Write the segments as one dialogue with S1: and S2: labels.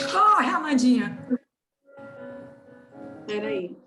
S1: Corre, Amandinha.
S2: Peraí.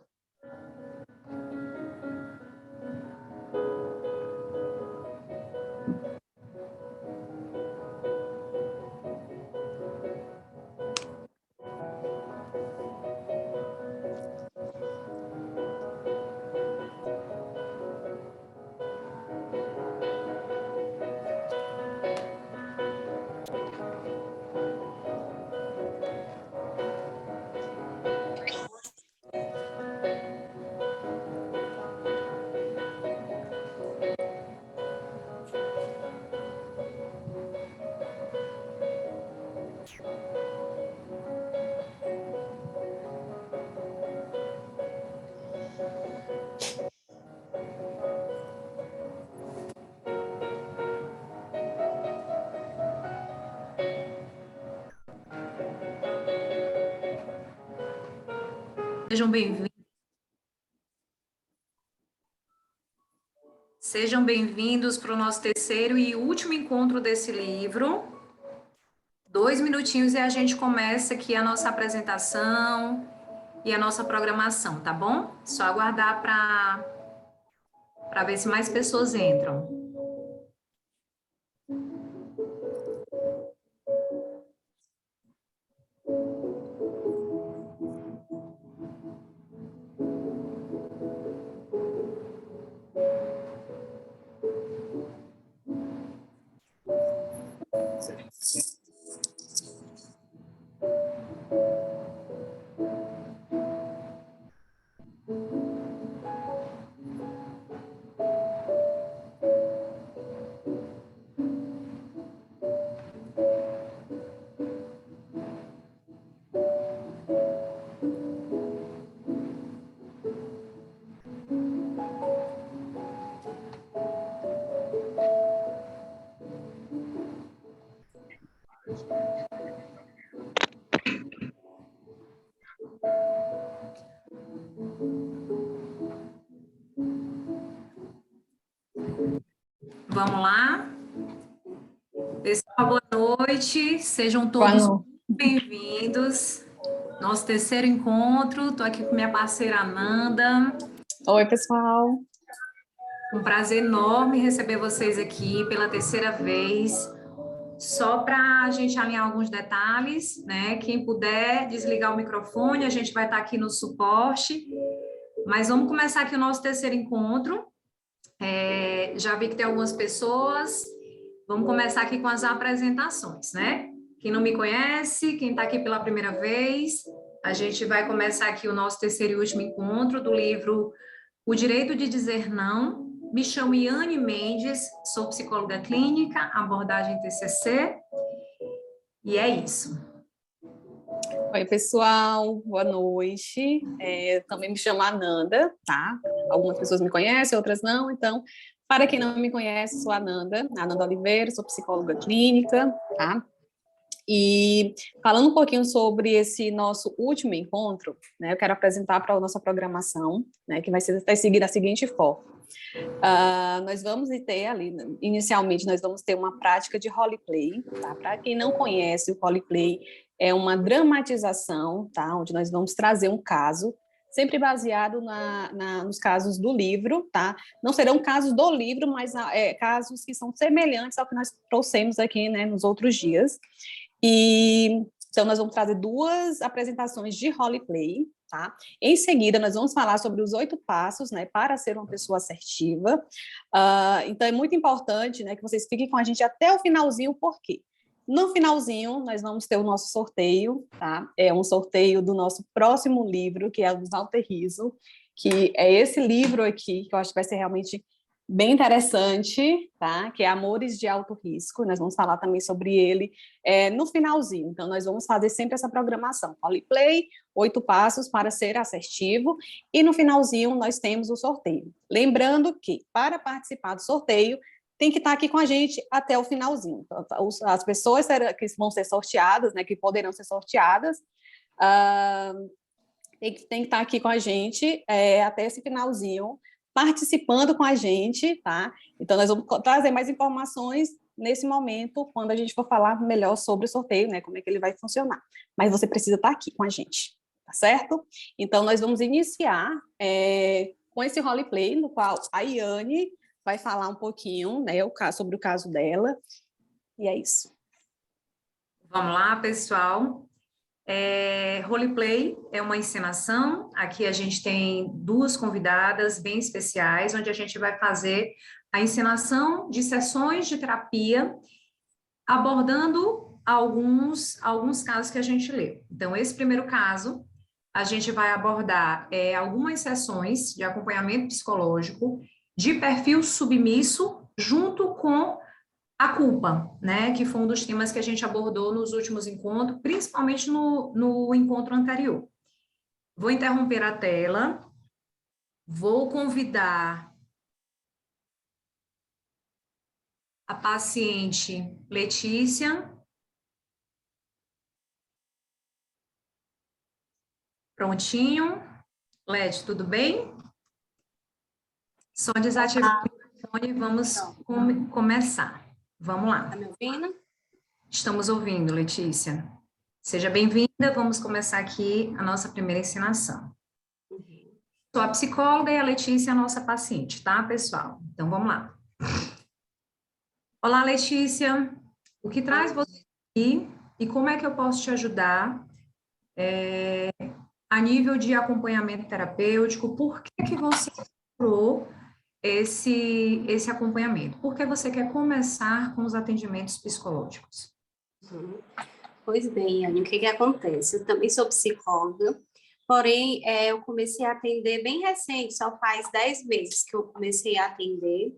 S1: Sejam bem-vindos. Sejam bem-vindos para o nosso terceiro e último encontro desse livro. 2 minutinhos e a gente começa aqui a nossa apresentação e a nossa programação, tá bom? Só aguardar para ver se mais pessoas entram. Vamos lá? Pessoal, boa noite. Sejam todos bem-vindos. Nosso terceiro encontro. Estou aqui com minha parceira Ananda.
S2: Oi, pessoal.
S1: Um prazer enorme receber vocês aqui pela terceira vez. Só para a gente alinhar alguns detalhes, né? Quem puder desligar o microfone, a gente vai estar aqui no suporte. Mas vamos começar aqui o nosso terceiro encontro. Já vi que tem algumas pessoas. Vamos começar aqui com as apresentações, né? Quem não me conhece, quem está aqui pela primeira vez, a gente vai começar aqui o nosso terceiro e último encontro do livro O Direito de Dizer Não. Me chamo Iane Mendes, sou psicóloga clínica, abordagem TCC, e é isso.
S2: Oi, pessoal, boa noite. Também me chamo Ananda, tá? Algumas pessoas me conhecem, outras não, então, para quem não me conhece, sou Ananda Oliveira, sou psicóloga clínica, tá? E falando um pouquinho sobre esse nosso último encontro, né, eu quero apresentar para a nossa programação, né, que vai seguir da seguinte forma. Nós vamos ter ali, inicialmente, nós vamos ter uma prática de roleplay, tá? Para quem não conhece, o roleplay é uma dramatização, tá? Onde nós vamos trazer um caso, sempre baseado nos casos do livro, tá? Não serão casos do livro, mas casos que são semelhantes ao que nós trouxemos aqui, né, nos outros dias. E então nós vamos trazer 2 apresentações de roleplay, tá? Em seguida, nós vamos falar sobre os 8 passos, né, para ser uma pessoa assertiva. Então, é muito importante, né, que vocês fiquem com a gente até o finalzinho, por quê? No finalzinho, nós vamos ter o nosso sorteio, tá? É um sorteio do nosso próximo livro, que é o do Walter Rizzo, que é esse livro aqui, que eu acho que vai ser realmente bem interessante, tá? Que é Amores de Alto Risco. Nós vamos falar também sobre ele no finalzinho. Então, nós vamos fazer sempre essa programação. Roleplay, 8 passos para ser assertivo. E no finalzinho, nós temos o sorteio. Lembrando que, para participar do sorteio, tem que estar aqui com a gente até o finalzinho. Então, as pessoas que vão ser sorteadas, né, que poderão ser sorteadas, tem que estar aqui com a gente até esse finalzinho, participando com a gente, tá? Então, nós vamos trazer mais informações nesse momento, quando a gente for falar melhor sobre o sorteio, né, como é que ele vai funcionar. Mas você precisa estar aqui com a gente, tá certo? Então, nós vamos iniciar com esse roleplay, no qual a Yane vai falar um pouquinho, né, sobre o caso dela, e é isso.
S1: Vamos lá, pessoal. Roleplay é uma encenação. Aqui a gente tem duas convidadas bem especiais, onde a gente vai fazer a encenação de sessões de terapia, abordando alguns casos que a gente leu. Então, esse primeiro caso, a gente vai abordar algumas sessões de acompanhamento psicológico de perfil submisso, junto com a culpa, né, que foi um dos temas que a gente abordou nos últimos encontros, principalmente no encontro anterior. Vou interromper a tela, vou convidar a paciente Letícia. Prontinho. Leti, tudo bem? Só desativar o microfone e vamos começar. Vamos lá.
S3: Está me ouvindo?
S1: Estamos ouvindo, Letícia. Seja bem-vinda, vamos começar aqui a nossa primeira encenação. Sou a psicóloga e a Letícia é a nossa paciente, tá, pessoal? Então, vamos lá. Olá, Letícia. O que traz você aqui e como é que eu posso te ajudar a nível de acompanhamento terapêutico? Por que você procurou esse acompanhamento? Por que você quer começar com os atendimentos psicológicos?
S3: Pois bem, Anny, o que acontece? Eu também sou psicóloga, porém, eu comecei a atender bem recente, só faz 10 meses que eu comecei a atender,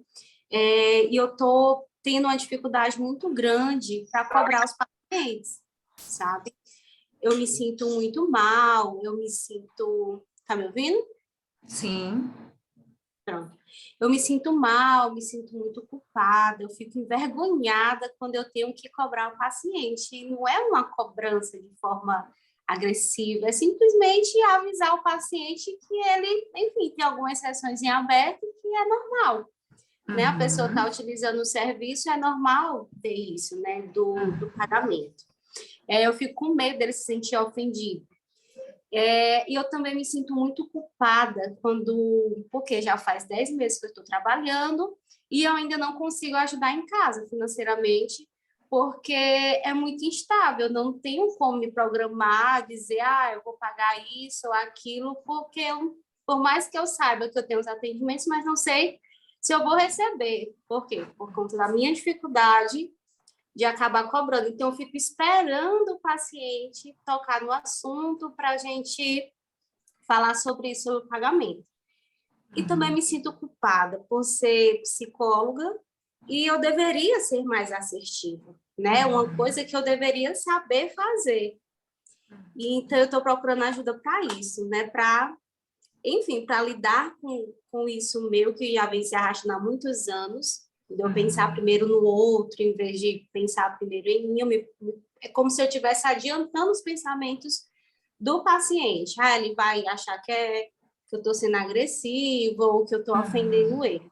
S3: e eu estou tendo uma dificuldade muito grande para cobrar os pacientes, sabe? Eu me sinto muito mal, Tá me ouvindo?
S1: Sim.
S3: Pronto. Eu me sinto mal, me sinto muito culpada, eu fico envergonhada quando eu tenho que cobrar o paciente. E não é uma cobrança de forma agressiva, é simplesmente avisar o paciente que ele, enfim, tem algumas sessões em aberto que é normal. Né? A pessoa está utilizando o serviço, é normal ter isso, né, do pagamento. Eu fico com medo dele se sentir ofendido. E eu também me sinto muito culpada porque já faz 10 meses que eu estou trabalhando e eu ainda não consigo ajudar em casa financeiramente, porque é muito instável, eu não tenho como me programar, dizer, eu vou pagar isso ou aquilo, porque por mais que eu saiba que eu tenho os atendimentos, mas não sei se eu vou receber. Por quê? Por conta da minha dificuldade de acabar cobrando. Então, eu fico esperando o paciente tocar no assunto para a gente falar sobre isso, sobre o pagamento. E também me sinto culpada por ser psicóloga e eu deveria ser mais assertiva, né? Uma coisa que eu deveria saber fazer. E, então, eu estou procurando ajuda para isso, né? Enfim, para lidar com isso meu, que já vem se arrastando há muitos anos, de eu pensar primeiro no outro, em vez de pensar primeiro em mim. É como se eu estivesse adiantando os pensamentos do paciente. Ele vai achar que eu estou sendo agressiva ou que eu estou ofendendo ele.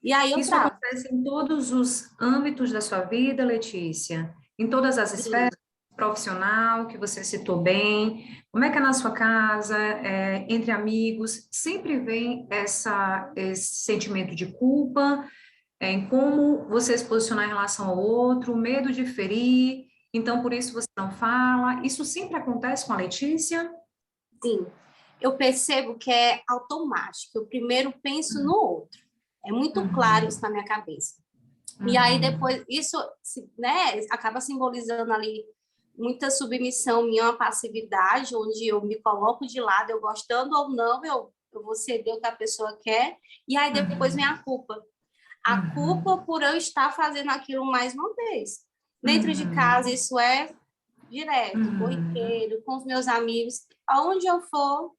S3: E aí
S1: Isso acontece em todos os âmbitos da sua vida, Letícia? Em todas as esferas? Profissional, que você citou bem, como é que é na sua casa, entre amigos, sempre vem esse sentimento de culpa, em como você se posicionar em relação ao outro, medo de ferir, então por isso você não fala, isso sempre acontece com a Letícia?
S3: Sim, eu percebo que é automático, eu primeiro penso no outro, é muito claro isso na minha cabeça. E aí depois, isso, né, acaba simbolizando ali muita submissão minha, uma passividade, onde eu me coloco de lado, eu gostando ou não, eu vou ceder o que a pessoa quer, e aí depois vem a culpa. A culpa por eu estar fazendo aquilo mais uma vez. Dentro de casa, isso é direto, corriqueiro, com os meus amigos, aonde eu for,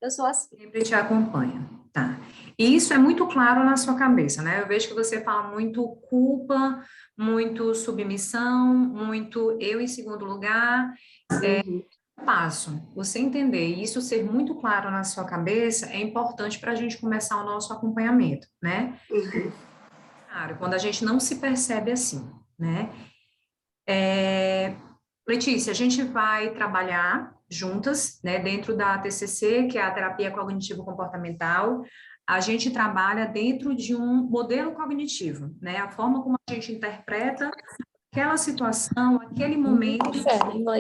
S3: eu sou assim.
S1: Sempre te acompanha, tá. E isso é muito claro na sua cabeça, né? Eu vejo que você fala muito culpa, muito submissão, muito eu em segundo lugar. Passo, você entender e isso ser muito claro na sua cabeça é importante para a gente começar o nosso acompanhamento, né? Quando a gente não se percebe assim, né? Letícia, a gente vai trabalhar juntas, né, dentro da TCC, que é a terapia cognitivo-comportamental. A gente trabalha dentro de um modelo cognitivo, né? A forma como a gente interpreta aquela situação, aquele momento,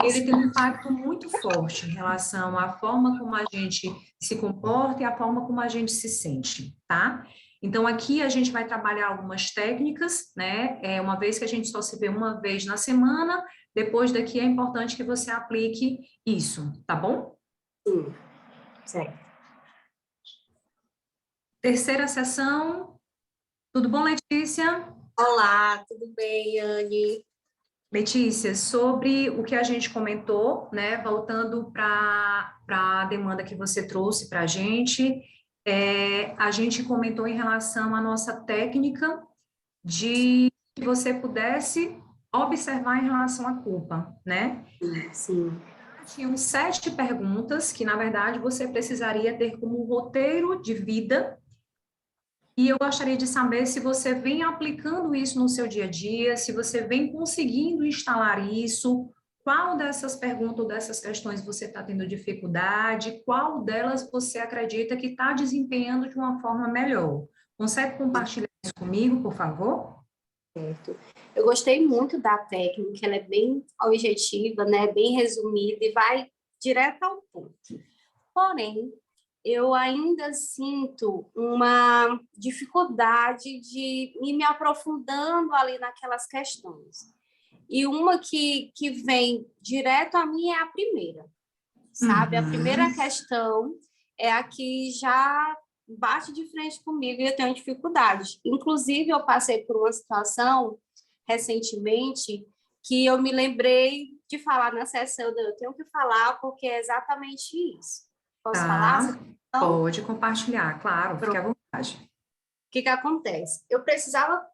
S1: ele tem um impacto muito forte em relação à forma como a gente se comporta e à forma como a gente se sente, tá? Então, aqui a gente vai trabalhar algumas técnicas, né? Uma vez que a gente só se vê uma vez na semana, depois daqui é importante que você aplique isso, tá bom?
S3: Sim, certo.
S1: Terceira sessão, tudo bom, Letícia?
S3: Olá, tudo bem, Anne?
S1: Letícia, sobre o que a gente comentou, né, voltando para a demanda que você trouxe para a gente comentou em relação à nossa técnica de que você pudesse observar em relação à culpa, né?
S3: Sim.
S1: Tinham 7 perguntas que, na verdade, você precisaria ter como roteiro de vida. E eu gostaria de saber se você vem aplicando isso no seu dia a dia, se você vem conseguindo instalar isso, qual dessas perguntas ou dessas questões você está tendo dificuldade, qual delas você acredita que está desempenhando de uma forma melhor. Consegue compartilhar isso comigo, por favor?
S3: Certo. Eu gostei muito da técnica, ela é bem objetiva, né? Bem resumida e vai direto ao ponto. Porém, eu ainda sinto uma dificuldade de ir me aprofundando ali naquelas questões. E uma que vem direto a mim é a primeira, sabe? A primeira questão é a que já bate de frente comigo e eu tenho dificuldade. Inclusive, eu passei por uma situação recentemente que eu me lembrei de falar na sessão, eu tenho que falar porque é exatamente isso. Posso falar?
S1: Então, pode compartilhar, claro, fique à vontade.
S3: O que acontece? Eu precisava,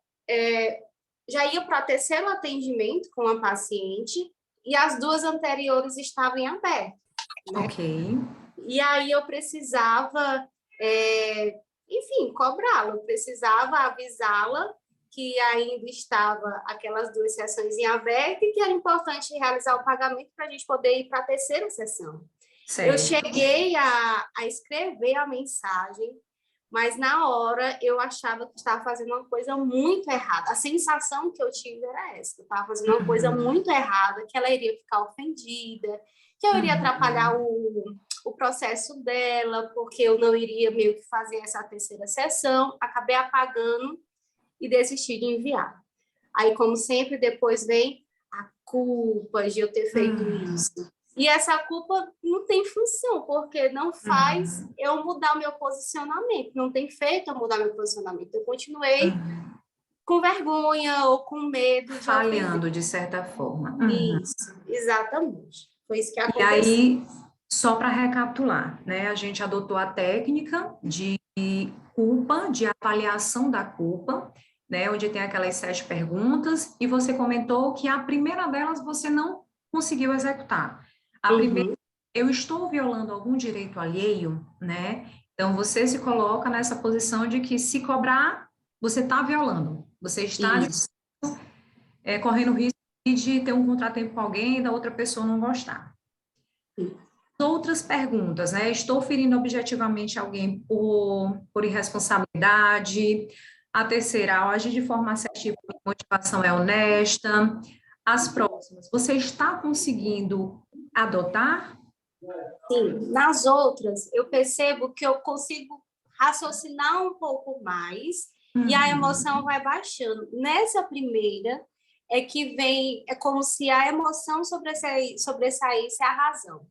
S3: já ia para o terceiro atendimento com a paciente e as 2 anteriores estavam em aberto. Né?
S1: Ok.
S3: E aí eu precisava, enfim, cobrá-la, eu precisava avisá-la que ainda estava aquelas 2 sessões em aberto e que era importante realizar o pagamento para a gente poder ir para a terceira sessão. Certo. Eu cheguei a escrever a mensagem, mas na hora eu achava que estava fazendo uma coisa muito errada. A sensação que eu tive era essa, que eu estava fazendo uma coisa muito errada, que ela iria ficar ofendida, que eu iria atrapalhar o processo dela, porque eu não iria meio que fazer essa terceira sessão. Acabei apagando e desisti de enviar. Aí, como sempre, depois vem a culpa de eu ter feito isso. E essa culpa não tem função, porque não faz eu mudar o meu posicionamento, não tem feito eu mudar meu posicionamento. Eu continuei com vergonha ou com medo de
S1: falhando, de certa forma.
S3: Isso, exatamente. Foi isso que aconteceu.
S1: E aí, só para recapitular, né, a gente adotou a técnica de culpa, de avaliação da culpa, né, onde tem aquelas 7 perguntas, e você comentou que a primeira delas você não conseguiu executar. A primeira, eu estou violando algum direito alheio, né? Então, você se coloca nessa posição de que se cobrar, você está violando. Você está correndo risco de ter um contratempo com alguém e da outra pessoa não gostar. Outras perguntas, né? Estou ferindo objetivamente alguém por irresponsabilidade. A terceira, ao agir de forma assertiva, a motivação é honesta. As próximas, você está conseguindo adotar?
S3: Sim, nas outras eu percebo que eu consigo raciocinar um pouco mais e a emoção vai baixando. Nessa primeira é que vem, é como se a emoção sobressaísse a razão.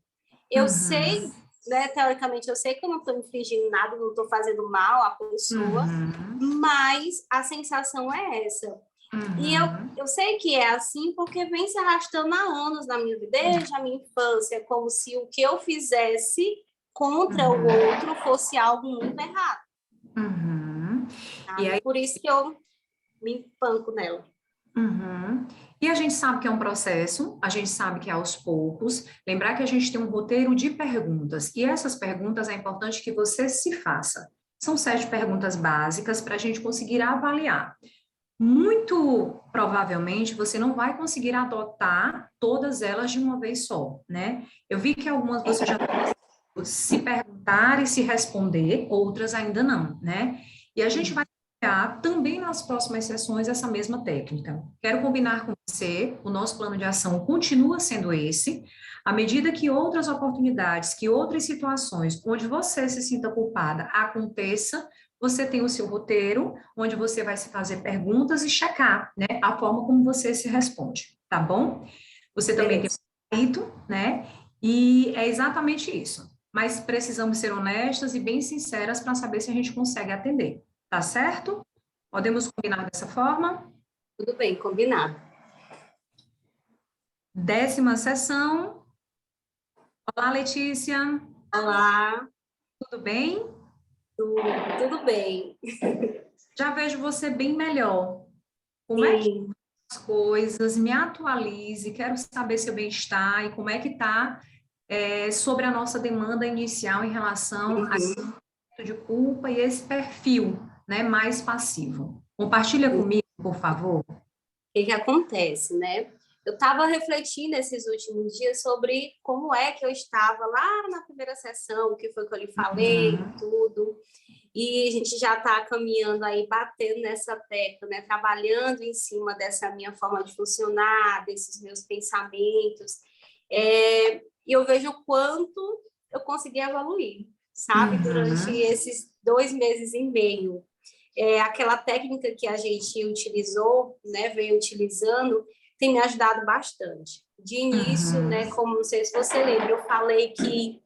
S3: Eu sei, né, teoricamente, eu sei que eu não estou infringindo nada, não estou fazendo mal à pessoa, mas a sensação é essa. E eu sei que é assim porque vem se arrastando há anos na minha vida, desde a minha infância, como se o que eu fizesse contra o outro fosse algo muito errado. E aí, por isso que eu me empanco nela.
S1: E a gente sabe que é um processo, a gente sabe que é aos poucos. Lembrar que a gente tem um roteiro de perguntas, e essas perguntas é importante que você se faça. São 7 perguntas básicas para a gente conseguir avaliar. muito provavelmente você não vai conseguir adotar todas elas de uma vez só, né? Eu vi que algumas você já se perguntar e se responder, outras ainda não, né? E a gente vai trabalhar também nas próximas sessões essa mesma técnica. Quero combinar com você, o nosso plano de ação continua sendo esse, à medida que outras oportunidades, que outras situações onde você se sinta culpada aconteça, você tem o seu roteiro, onde você vai se fazer perguntas e checar, né, a forma como você se responde, tá bom? Você também tem o escrito, né? E é exatamente isso. Mas precisamos ser honestas e bem sinceras para saber se a gente consegue atender, tá certo? Podemos combinar dessa forma?
S3: Tudo bem, combinado.
S1: 10ª sessão. Olá, Letícia.
S3: Olá,
S1: Tudo bem?
S3: tudo bem.
S1: Já vejo você bem melhor. Como é que
S3: Sim.
S1: as coisas? Me atualize, quero saber seu bem-estar e como é que está sobre a nossa demanda inicial em relação a
S3: Uhum.
S1: de culpa e esse perfil, né, mais passivo. Compartilha comigo, por favor.
S3: O que que acontece, né? Eu estava refletindo esses últimos dias sobre como é que eu estava lá na primeira sessão, o que foi que eu lhe falei, tudo. E a gente já está caminhando aí, batendo nessa tecla, né? Trabalhando em cima dessa minha forma de funcionar, desses meus pensamentos. E eu vejo o quanto eu consegui evoluir, sabe? Durante esses 2 meses e meio. Aquela técnica que a gente utilizou, né, veio utilizando, tem me ajudado bastante. De início, né, como não sei se você lembra, eu falei que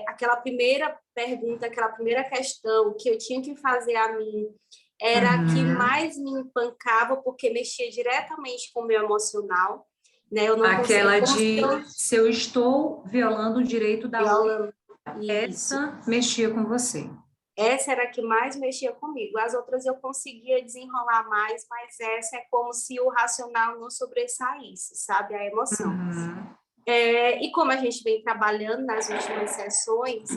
S3: aquela primeira pergunta, aquela primeira questão que eu tinha que fazer a mim era a que mais me empancava, porque mexia diretamente com o meu emocional, né? Eu não
S1: Aquela de
S3: consigo...
S1: se eu estou violando o direito da outra,
S3: Isso.
S1: essa mexia com você.
S3: Essa era a que mais mexia comigo. As outras eu conseguia desenrolar mais, mas essa é como se o racional não sobressaísse, sabe? A emoção. E como a gente vem trabalhando nas últimas sessões,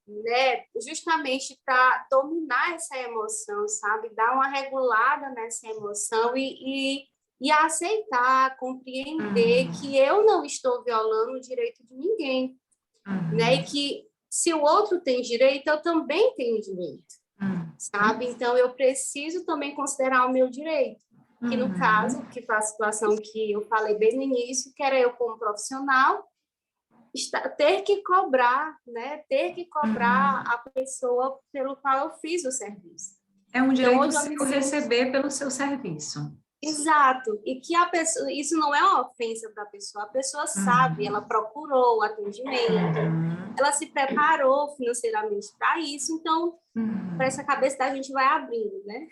S3: né, justamente para dominar essa emoção, sabe? Dar uma regulada nessa emoção e aceitar, compreender que eu não estou violando o direito de ninguém, né? E que se o outro tem direito, eu também tenho direito, sabe? Então, eu preciso também considerar o meu direito, que no caso, que foi a situação que eu falei bem no início, que era eu como profissional, ter que cobrar, né? Ter que cobrar a pessoa pelo qual eu fiz o serviço.
S1: É um direito
S3: Então,
S1: seu receber pelo seu serviço.
S3: Exato, e que a pessoa, isso não é uma ofensa para a pessoa sabe, ela procurou o atendimento, ela se preparou financeiramente para isso, então, para essa cabeça da gente vai abrindo, né?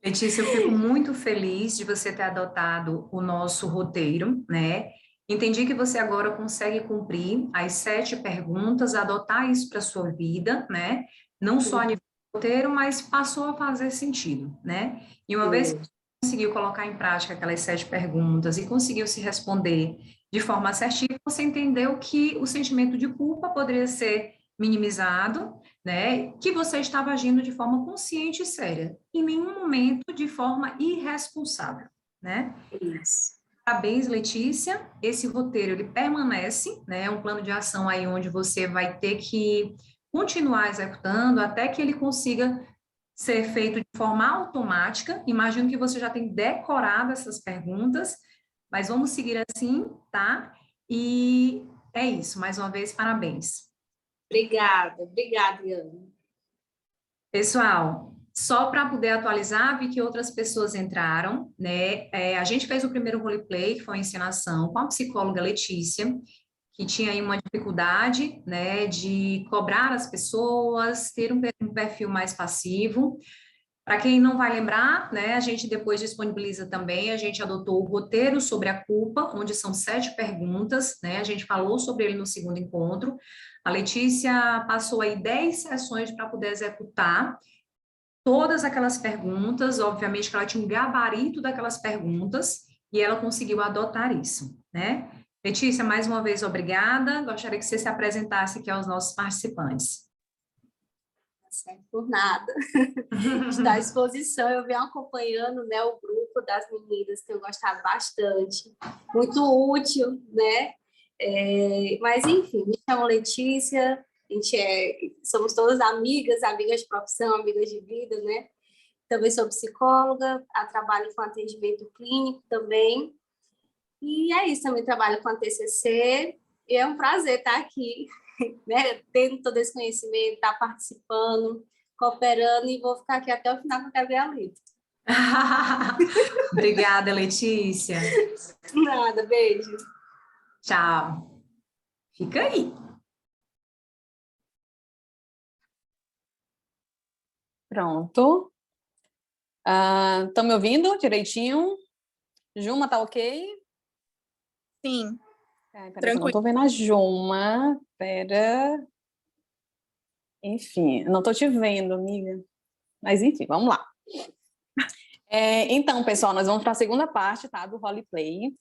S1: Letícia, eu fico muito feliz de você ter adotado o nosso roteiro, né? Entendi que você agora consegue cumprir as 7 perguntas, adotar isso para a sua vida, né? Não só a nível do roteiro, mas passou a fazer sentido, né? E uma vez que você conseguiu colocar em prática aquelas 7 perguntas e conseguiu se responder de forma assertiva, você entendeu que o sentimento de culpa poderia ser minimizado, né? Que você estava agindo de forma consciente e séria, em nenhum momento de forma irresponsável, né?
S3: Isso.
S1: Parabéns, Letícia. Esse roteiro ele permanece, né? É um plano de ação aí onde você vai ter que continuar executando até que ele consiga ser feito de forma automática. Imagino que você já tem decorado essas perguntas, mas vamos seguir assim, tá? E é isso. Mais uma vez, parabéns.
S3: Obrigada, Iane.
S1: Pessoal, só para poder atualizar, vi que outras pessoas entraram, né? A gente fez o primeiro roleplay, que foi uma encenação com a psicóloga Letícia, que tinha aí uma dificuldade, né, de cobrar as pessoas, ter um perfil mais passivo. Para quem não vai lembrar, né, a gente depois disponibiliza também, a gente adotou o roteiro sobre a culpa, onde são 7 perguntas, né, a gente falou sobre ele no segundo encontro. A Letícia passou aí 10 sessões para poder executar todas aquelas perguntas, obviamente que ela tinha um gabarito daquelas perguntas, e ela conseguiu adotar isso, né? Letícia, mais uma vez, obrigada. Gostaria que você se apresentasse aqui aos nossos participantes.
S3: certo por nada. Está à disposição, eu venho acompanhando, né, o grupo das meninas, tenho gostado bastante, muito útil, né? Mas, enfim, me chamo Letícia, somos todas amigas, amigas de profissão, amigas de vida, né? Também sou psicóloga, trabalho com atendimento clínico também, e é isso, também trabalho com a TCC, e é um prazer estar aqui, né? Tendo todo esse conhecimento, estar participando, cooperando, e vou ficar aqui até o final que eu quero ver a Lita.
S1: Obrigada, Letícia.
S3: Nada, beijo.
S1: Tchau. Fica aí.
S2: Pronto. Estão me ouvindo direitinho? Juma, tá ok?
S4: Sim.
S2: Peraí, que eu não
S4: Tranquilo.
S2: tô vendo a Juma. Pera. Enfim, não tô te vendo, amiga. Mas enfim, vamos lá. Então, pessoal, nós vamos para a segunda parte, tá, do roleplay.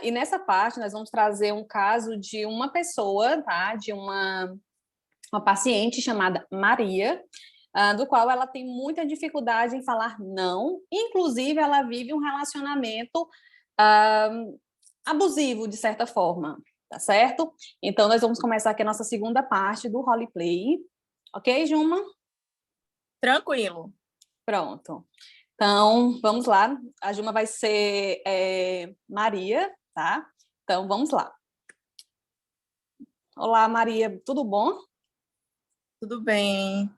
S2: E nessa parte nós vamos trazer um caso de uma pessoa, tá, de uma paciente chamada Maria, do qual ela tem muita dificuldade em falar não. Inclusive, ela vive um relacionamento abusivo, de certa forma, tá certo? Então, nós vamos começar aqui a nossa segunda parte do roleplay. Ok, Juma?
S4: Tranquilo.
S2: Pronto. Então, vamos lá. A Juma vai ser Maria, tá? Então, vamos lá. Olá, Maria, tudo bom?
S4: Tudo bem.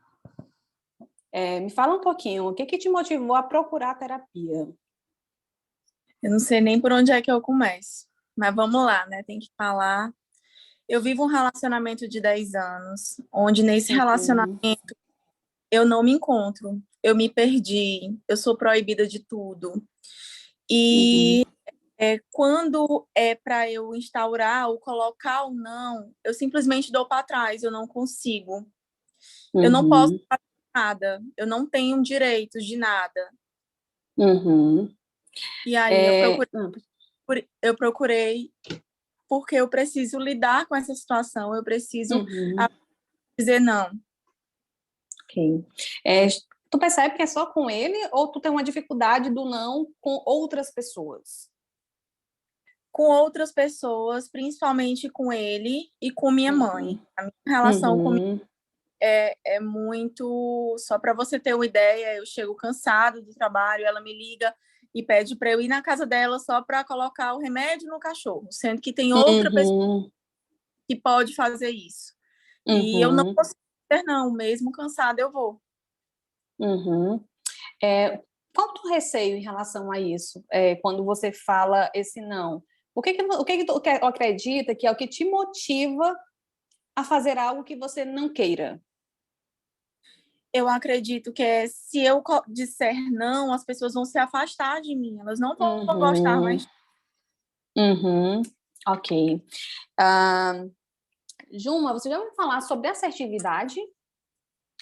S2: Me fala um pouquinho, o que te motivou a procurar terapia?
S4: Eu não sei nem por onde é que eu começo, mas vamos lá, né? Tem que falar. Eu vivo um relacionamento de 10 anos, onde nesse relacionamento eu não me encontro, eu me perdi, eu sou proibida de tudo. E quando é para eu instaurar ou colocar o não, eu simplesmente dou para trás, eu não consigo. Eu não posso fazer nada, eu não tenho direitos de nada. E aí eu procurei porque eu preciso lidar com essa situação, eu preciso dizer não.
S2: Ok. Tu percebe que é só com ele ou tu tem uma dificuldade do não com outras pessoas?
S4: Com outras pessoas, principalmente com ele e com minha mãe. A minha relação comigo é muito... Só para você ter uma ideia, eu chego cansado do trabalho, ela me liga e pede para eu ir na casa dela só para colocar o remédio no cachorro, sendo que tem outra pessoa que pode fazer isso. E eu não consigo dizer não, mesmo cansada eu vou.
S2: Qual o teu receio em relação a isso, quando você fala esse não? O que tu acredita que é o que te motiva a fazer algo que você não queira?
S4: Eu acredito que se eu disser não, as pessoas vão se afastar de mim, elas não vão gostar mais.
S2: Ok. Juma, você já ouviu falar sobre assertividade?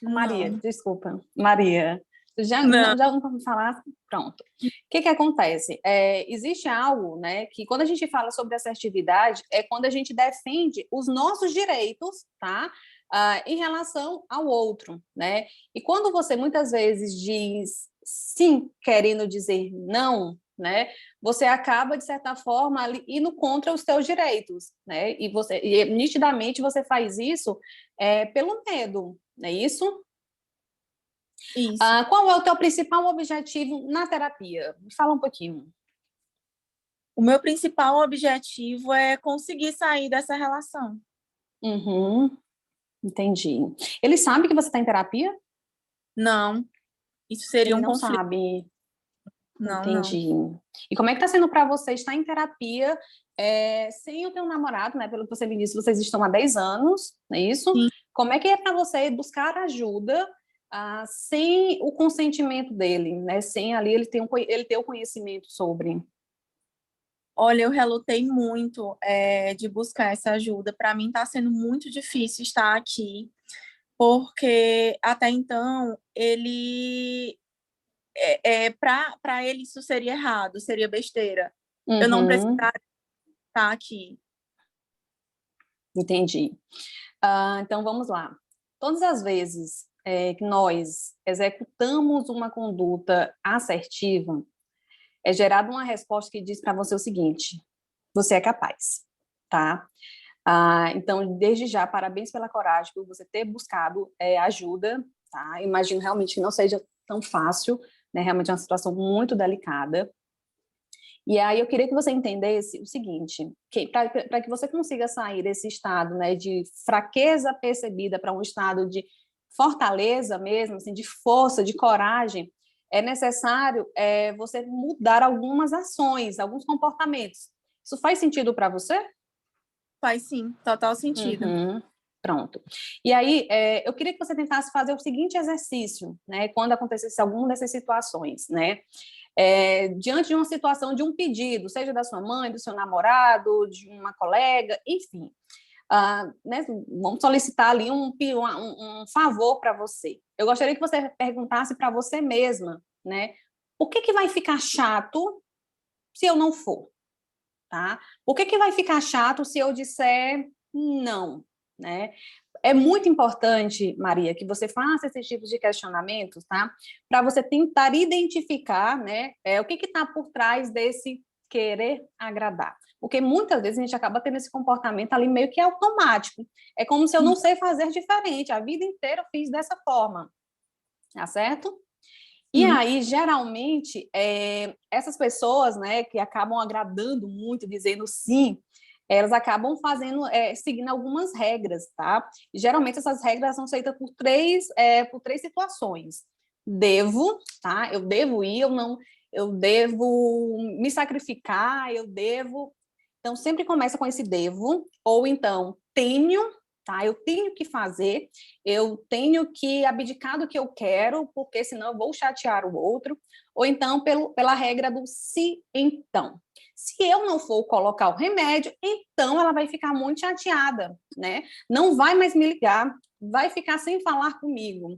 S4: Não.
S2: Maria, desculpa. Maria, já ouviu falar? Pronto. O que acontece? Existe algo, né, que quando a gente fala sobre assertividade, é quando a gente defende os nossos direitos, tá? Em relação ao outro, né? E quando você muitas vezes diz sim, querendo dizer não, né? Você acaba, de certa forma, indo contra os seus direitos, né? E nitidamente você faz isso pelo medo, não é isso?
S4: Isso.
S2: Qual é o teu principal objetivo na terapia? Me fala um pouquinho.
S4: O meu principal objetivo é conseguir sair dessa relação.
S2: Entendi. Ele sabe que você está em terapia?
S4: Não. Isso seria
S2: Ele
S4: um
S2: não
S4: conflito.
S2: sabe.
S4: Não,
S2: Entendi.
S4: não.
S2: E como é que está sendo para você estar em terapia sem o teu namorado, né? Pelo que você me disse, vocês estão há 10 anos, não é isso?
S4: Sim.
S2: Como é que é para você buscar ajuda sem o consentimento dele, né? Sem ali ele ter o conhecimento sobre...
S4: Olha, eu relutei muito de buscar essa ajuda. Para mim está sendo muito difícil estar aqui, porque até então ele para ele isso seria errado, seria besteira. Eu não precisaria estar aqui.
S2: Entendi. Então vamos lá. Todas as vezes que nós executamos uma conduta assertiva, é gerada uma resposta que diz para você o seguinte: você é capaz, tá? Então, desde já, parabéns pela coragem, por você ter buscado ajuda, tá? Imagino realmente que não seja tão fácil, né? Realmente é uma situação muito delicada. E aí eu queria que você entendesse o seguinte, que para que você consiga sair desse estado, né, de fraqueza percebida para um estado de fortaleza mesmo, assim, de força, de coragem, é necessário você mudar algumas ações, alguns comportamentos. Isso faz sentido para você?
S4: Faz sim, total sentido.
S2: Uhum. Pronto. E aí, eu queria que você tentasse fazer o seguinte exercício, né, quando acontecesse alguma dessas situações, né, diante de uma situação, de um pedido, seja da sua mãe, do seu namorado, de uma colega, enfim, né, vamos solicitar ali um favor para você. Eu gostaria que você perguntasse para você mesma, né, o que vai ficar chato se eu não for? Tá? O que vai ficar chato se eu disser não, né? É muito importante, Maria, que você faça esses tipos de questionamentos, tá? Para você tentar identificar, né, o que está por trás desse querer agradar. Porque muitas vezes a gente acaba tendo esse comportamento ali meio que automático. É como se eu não sei fazer diferente. A vida inteira eu fiz dessa forma. Tá certo? E aí, geralmente, essas pessoas, né, que acabam agradando muito, dizendo sim, elas acabam seguindo algumas regras, tá? E, geralmente, essas regras são feitas por três situações. Devo, tá? Eu devo ir, eu devo me sacrificar, eu devo... Então, sempre começa com esse devo, ou então, tenho, tá? Eu tenho que fazer, eu tenho que abdicar do que eu quero, porque senão eu vou chatear o outro, ou então pela regra do se então. Se eu não for colocar o remédio, então ela vai ficar muito chateada, né? Não vai mais me ligar, vai ficar sem falar comigo.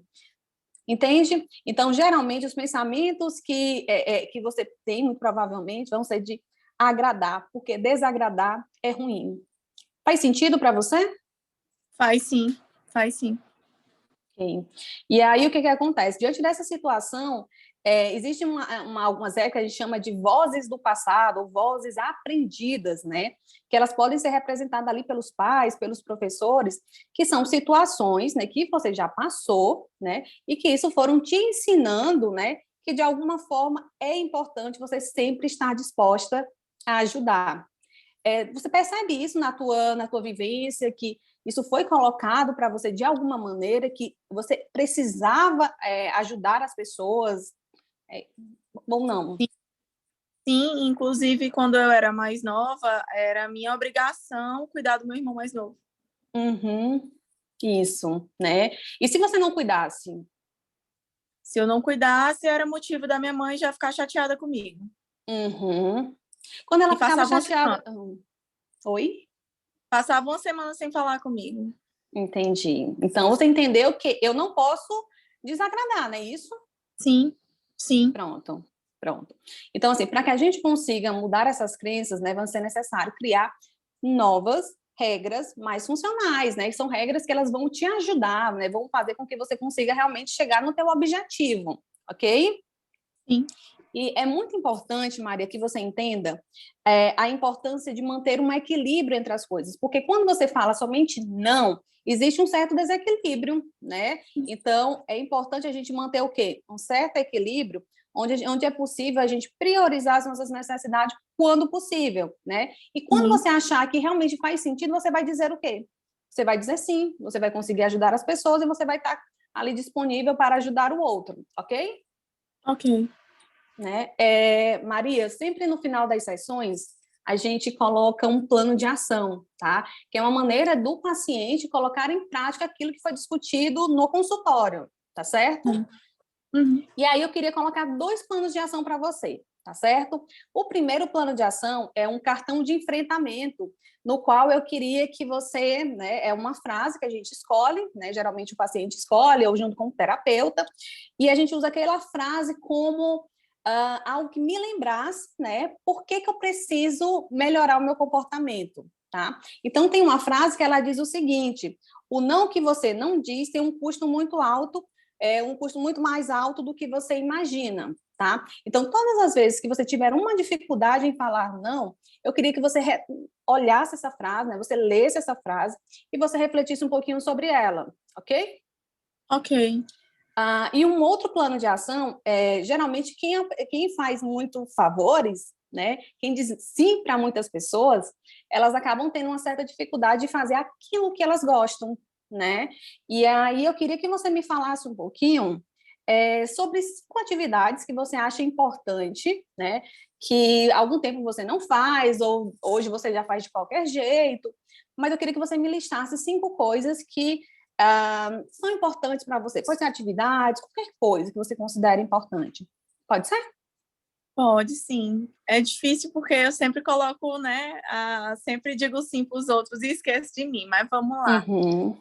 S2: Entende? Então, geralmente, os pensamentos que você tem, muito provavelmente, vão ser de agradar, porque desagradar é ruim. Faz sentido para você?
S4: Faz sim, faz sim.
S2: Okay. E aí, o que acontece? Diante dessa situação, existe algumas regras que a gente chama de vozes do passado, ou vozes aprendidas, né? Que elas podem ser representadas ali pelos pais, pelos professores, que são situações, né, que você já passou, né? E que isso foram te ensinando, né? Que de alguma forma é importante você sempre estar disposta a ajudar. Você percebe isso na tua vivência, que isso foi colocado para você de alguma maneira, que você precisava ajudar as pessoas, ou não?
S4: Sim, inclusive quando eu era mais nova, era minha obrigação cuidar do meu irmão mais novo.
S2: Uhum, isso, né? E se você não cuidasse?
S4: Se eu não cuidasse, era motivo da minha mãe já ficar chateada comigo.
S2: Uhum. Quando ela
S4: E
S2: ficava
S4: passava
S2: chateada... Oi?
S4: Passava uma semana sem falar comigo.
S2: Entendi. Então, você entendeu que eu não posso desagradar, não é isso?
S4: Sim, sim.
S2: Pronto. Então, assim, para que a gente consiga mudar essas crenças, né, vai ser necessário criar novas regras mais funcionais, né? Que são regras que elas vão te ajudar, né? Vão fazer com que você consiga realmente chegar no teu objetivo, ok?
S4: Sim.
S2: E é muito importante, Maria, que você entenda a importância de manter um equilíbrio entre as coisas, porque quando você fala somente não, existe um certo desequilíbrio, né? Então, é importante a gente manter o quê? Um certo equilíbrio, onde é possível a gente priorizar as nossas necessidades quando possível, né? E quando você achar que realmente faz sentido, você vai dizer o quê? Você vai dizer sim, você vai conseguir ajudar as pessoas e você vai estar ali disponível para ajudar o outro, ok?
S4: Ok.
S2: Né? Maria, sempre no final das sessões, a gente coloca um plano de ação, tá? Que é uma maneira do paciente colocar em prática aquilo que foi discutido no consultório, tá certo?
S4: Uhum.
S2: E aí eu queria colocar 2 planos de ação para você, tá certo? O primeiro plano de ação é um cartão de enfrentamento, no qual eu queria que você, né, é uma frase que a gente escolhe, né, geralmente o paciente escolhe, ou junto com o terapeuta, e a gente usa aquela frase como algo que me lembrasse, né, por que eu preciso melhorar o meu comportamento, tá? Então, tem uma frase que ela diz o seguinte: o não que você não diz tem um custo muito alto, um custo muito mais alto do que você imagina, tá? Então, todas as vezes que você tiver uma dificuldade em falar não, eu queria que você olhasse essa frase, né? Você lesse essa frase e você refletisse um pouquinho sobre ela, ok?
S4: Ok.
S2: E um outro plano de ação, geralmente quem faz muito favores, né? Quem diz sim para muitas pessoas, elas acabam tendo uma certa dificuldade de fazer aquilo que elas gostam, né? E aí eu queria que você me falasse um pouquinho sobre 5 atividades que você acha importante, né? Que há algum tempo você não faz, ou hoje você já faz de qualquer jeito, mas eu queria que você me listasse 5 coisas que são importantes para você. Pode ser atividades, qualquer coisa que você considere importante. Pode ser?
S4: Pode sim. É difícil porque eu sempre coloco, né? Sempre digo sim para os outros e esqueço de mim, mas vamos lá.
S2: Uhum.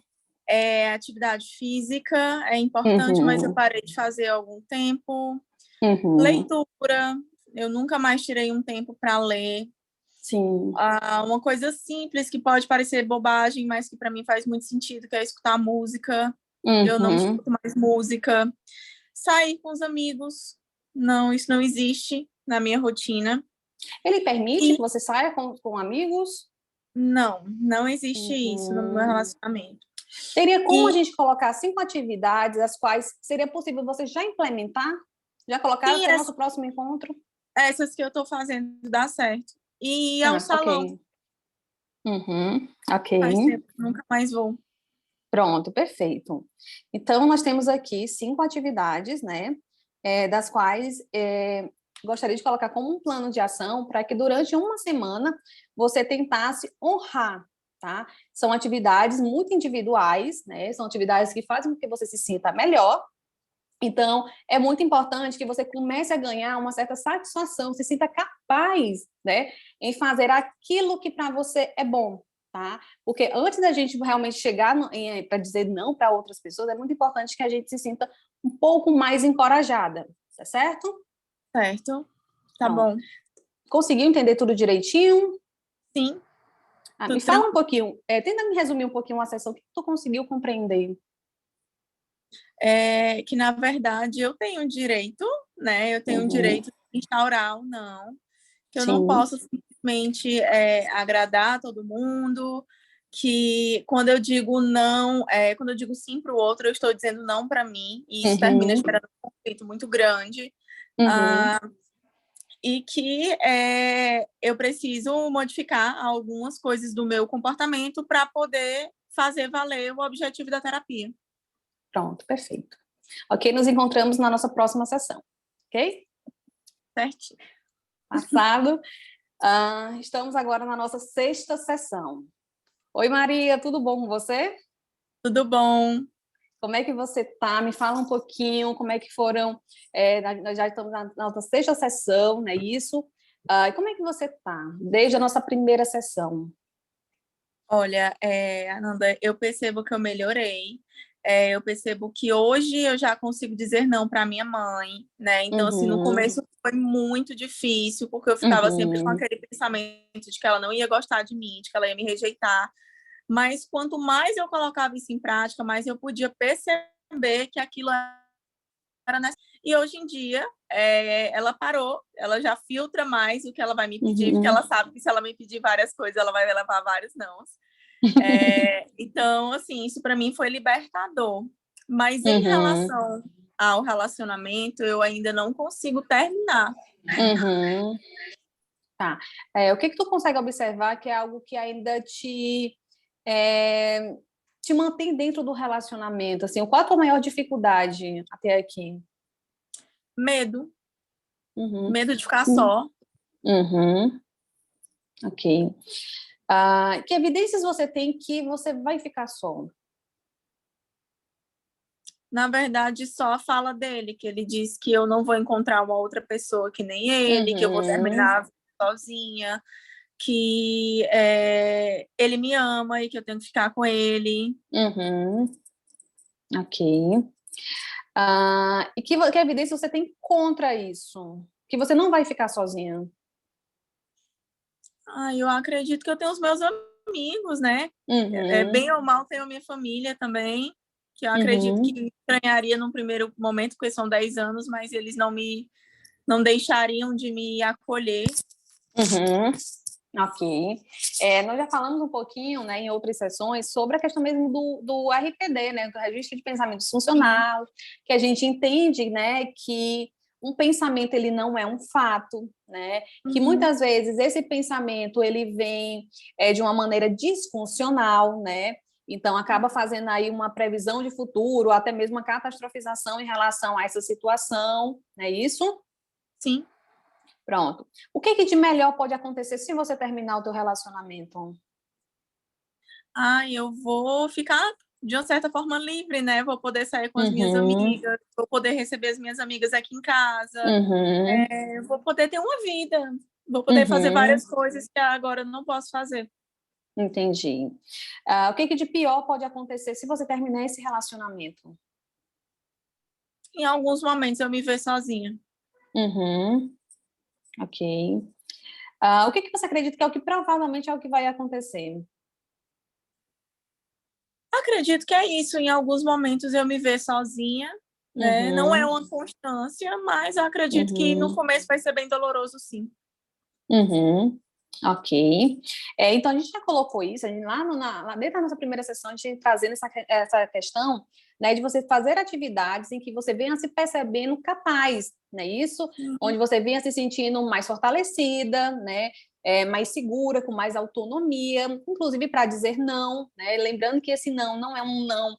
S4: Atividade física é importante, mas eu parei de fazer há algum tempo.
S2: Uhum.
S4: Leitura, eu nunca mais tirei um tempo para ler.
S2: Sim.
S4: Uma coisa simples que pode parecer bobagem, mas que para mim faz muito sentido, que é escutar música. Eu não escuto mais música. Sair com os amigos. Não, isso não existe na minha rotina.
S2: Ele permite que você saia com amigos?
S4: Não existe isso no meu relacionamento.
S2: Teria como a gente colocar 5 atividades, as quais seria possível você já implementar? Já colocar até o nosso próximo encontro?
S4: Essas que eu estou fazendo dá certo. E ao salão.
S2: Ok. Ok.
S4: Faz tempo que nunca mais vou.
S2: Pronto, perfeito. Então, nós temos aqui 5 atividades, né? Das quais gostaria de colocar como um plano de ação para que durante uma semana você tentasse honrar, tá? São atividades muito individuais, né? São atividades que fazem com que você se sinta melhor. Então, é muito importante que você comece a ganhar uma certa satisfação, se sinta capaz, né, em fazer aquilo que para você é bom, tá? Porque antes da gente realmente chegar para dizer não para outras pessoas, é muito importante que a gente se sinta um pouco mais encorajada, tá certo?
S4: Certo. Tá
S2: Pronto.
S4: bom.
S2: Conseguiu entender tudo direitinho?
S4: Sim.
S2: Me fala um pouquinho, tenta me resumir um pouquinho a sessão, o que tu conseguiu compreender?
S4: Que, na verdade, eu tenho direito, né? Eu tenho direito de instaurar ou não. Que eu não posso simplesmente agradar todo mundo. Que quando eu digo não, quando eu digo sim para o outro, eu estou dizendo não para mim. E isso termina gerando um conflito muito grande. E que eu preciso modificar algumas coisas do meu comportamento para poder fazer valer o objetivo da terapia.
S2: Pronto, perfeito. Ok, nos encontramos na nossa próxima sessão, ok?
S4: Certinho.
S2: Passado. Estamos agora na nossa 6ª sessão. Oi, Maria, tudo bom com você?
S4: Tudo bom.
S2: Como é que você tá? Me fala um pouquinho como é que foram. Nós já estamos na nossa 6ª sessão, não é isso? Como é que você tá desde a nossa primeira sessão?
S4: Olha, Ananda, eu percebo que eu melhorei. Eu percebo que hoje eu já consigo dizer não para minha mãe, né? Então, assim, no começo foi muito difícil, porque eu ficava sempre com aquele pensamento de que ela não ia gostar de mim, de que ela ia me rejeitar. Mas quanto mais eu colocava isso em prática, mais eu podia perceber que aquilo era necessário. E hoje em dia, ela parou, ela já filtra mais o que ela vai me pedir, porque ela sabe que se ela me pedir várias coisas, ela vai levar vários nãos. Então, assim, isso para mim foi libertador. Mas em relação ao relacionamento, eu ainda não consigo terminar.
S2: Tá. O que tu consegue observar que é algo que ainda te mantém dentro do relacionamento? Assim, qual a tua maior dificuldade até aqui?
S4: Medo. Medo de ficar só.
S2: Ok. Que evidências você tem que você vai ficar só?
S4: Na verdade, só a fala dele, que ele diz que eu não vou encontrar uma outra pessoa que nem ele, que eu vou terminar sozinha, que ele me ama e que eu tenho que ficar com ele.
S2: Ok. E que evidência você tem contra isso? Que você não vai ficar sozinha?
S4: Eu acredito que eu tenho os meus amigos, né? Bem ou mal, tenho a minha família também. que eu acredito que me estranharia num primeiro momento, porque são 10 anos, mas eles não deixariam de me acolher.
S2: Uhum. Ok. Nós já falamos um pouquinho, né, em outras sessões sobre a questão mesmo do RPD, né, do Registro de Pensamento Funcional, que a gente entende, né, que um pensamento ele não é um fato, né, que muitas vezes esse pensamento ele vem de uma maneira disfuncional, né, então acaba fazendo aí uma previsão de futuro, ou até mesmo uma catastrofização em relação a essa situação, não é isso?
S4: Sim.
S2: Pronto. O que de melhor pode acontecer se você terminar o teu relacionamento?
S4: Eu vou ficar, de uma certa forma, livre, né? Vou poder sair com as minhas amigas, vou poder receber as minhas amigas aqui em casa, vou poder ter uma vida, vou poder fazer várias coisas que agora eu não posso fazer.
S2: Entendi. O que de pior pode acontecer se você terminar esse relacionamento?
S4: Em alguns momentos eu me ver sozinha.
S2: Ok. O que você acredita que é o que provavelmente é o que vai acontecer?
S4: Acredito que é isso. Em alguns momentos eu me ver sozinha, né? Não é uma constância, mas eu acredito que no começo vai ser bem doloroso, sim.
S2: Ok. Então, a gente já colocou isso, a gente, lá dentro da nossa primeira sessão, a gente trazendo essa questão, né, de você fazer atividades em que você venha se percebendo capaz, não é isso? Onde você venha se sentindo mais fortalecida, né, mais segura, com mais autonomia, inclusive para dizer não, né? Lembrando que esse não é um não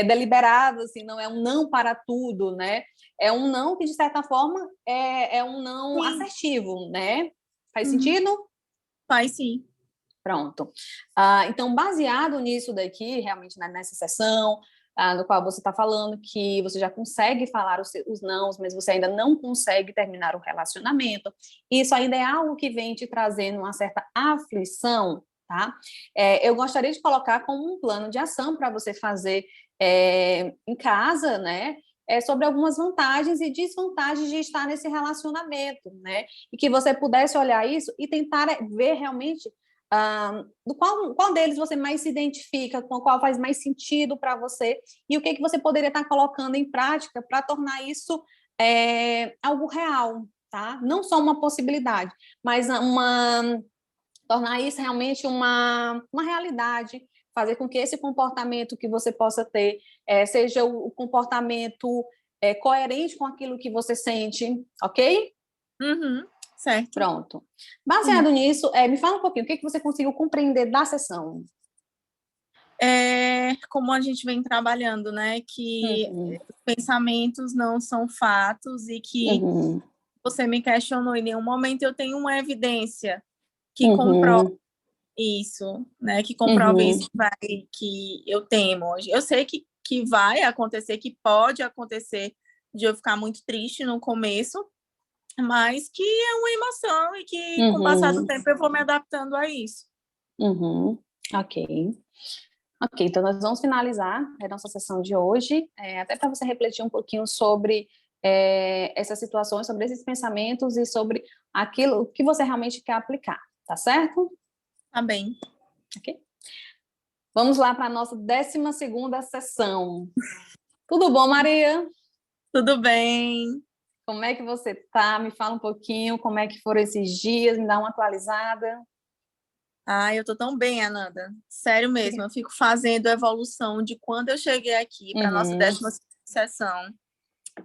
S2: deliberado, assim, não é um não para tudo, né? É um não que, de certa forma, é um não assertivo, né? Faz sentido?
S4: Faz sim.
S2: Pronto. Então, baseado nisso daqui, realmente nessa sessão, no qual você está falando que você já consegue falar os nãos, mas você ainda não consegue terminar o relacionamento, isso ainda é algo que vem te trazendo uma certa aflição, tá? Eu gostaria de colocar como um plano de ação para você fazer em casa, né? Sobre algumas vantagens e desvantagens de estar nesse relacionamento, né? E que você pudesse olhar isso e tentar ver realmente do qual deles você mais se identifica, com qual faz mais sentido para você, e o que você poderia estar colocando em prática para tornar isso algo real, tá? Não só uma possibilidade, mas tornar isso realmente uma realidade, fazer com que esse comportamento que você possa ter seja o comportamento coerente com aquilo que você sente, ok?
S4: Certo.
S2: Pronto. Baseado nisso, me fala um pouquinho, o que você conseguiu compreender da sessão?
S4: Como a gente vem trabalhando, né? Que os pensamentos não são fatos e que você me questionou, em nenhum momento eu tenho uma evidência que comprova isso, né? Que comprova isso que eu temo. Eu sei que vai acontecer, que pode acontecer de eu ficar muito triste no começo, mas que é uma emoção e que com o passar do tempo eu vou me adaptando a isso.
S2: Ok. Ok, então nós vamos finalizar a nossa sessão de hoje, até para você refletir um pouquinho sobre essas situações, sobre esses pensamentos e sobre aquilo que você realmente quer aplicar, tá certo?
S4: Tá bem.
S2: Ok. Vamos lá para a nossa 12ª sessão. Tudo bom, Maria?
S4: Tudo bem.
S2: Como é que você tá? Me fala um pouquinho como é que foram esses dias, me dá uma atualizada.
S4: Eu tô tão bem, Ananda. Sério mesmo, eu fico fazendo a evolução de quando eu cheguei aqui para a nossa 10ª sessão.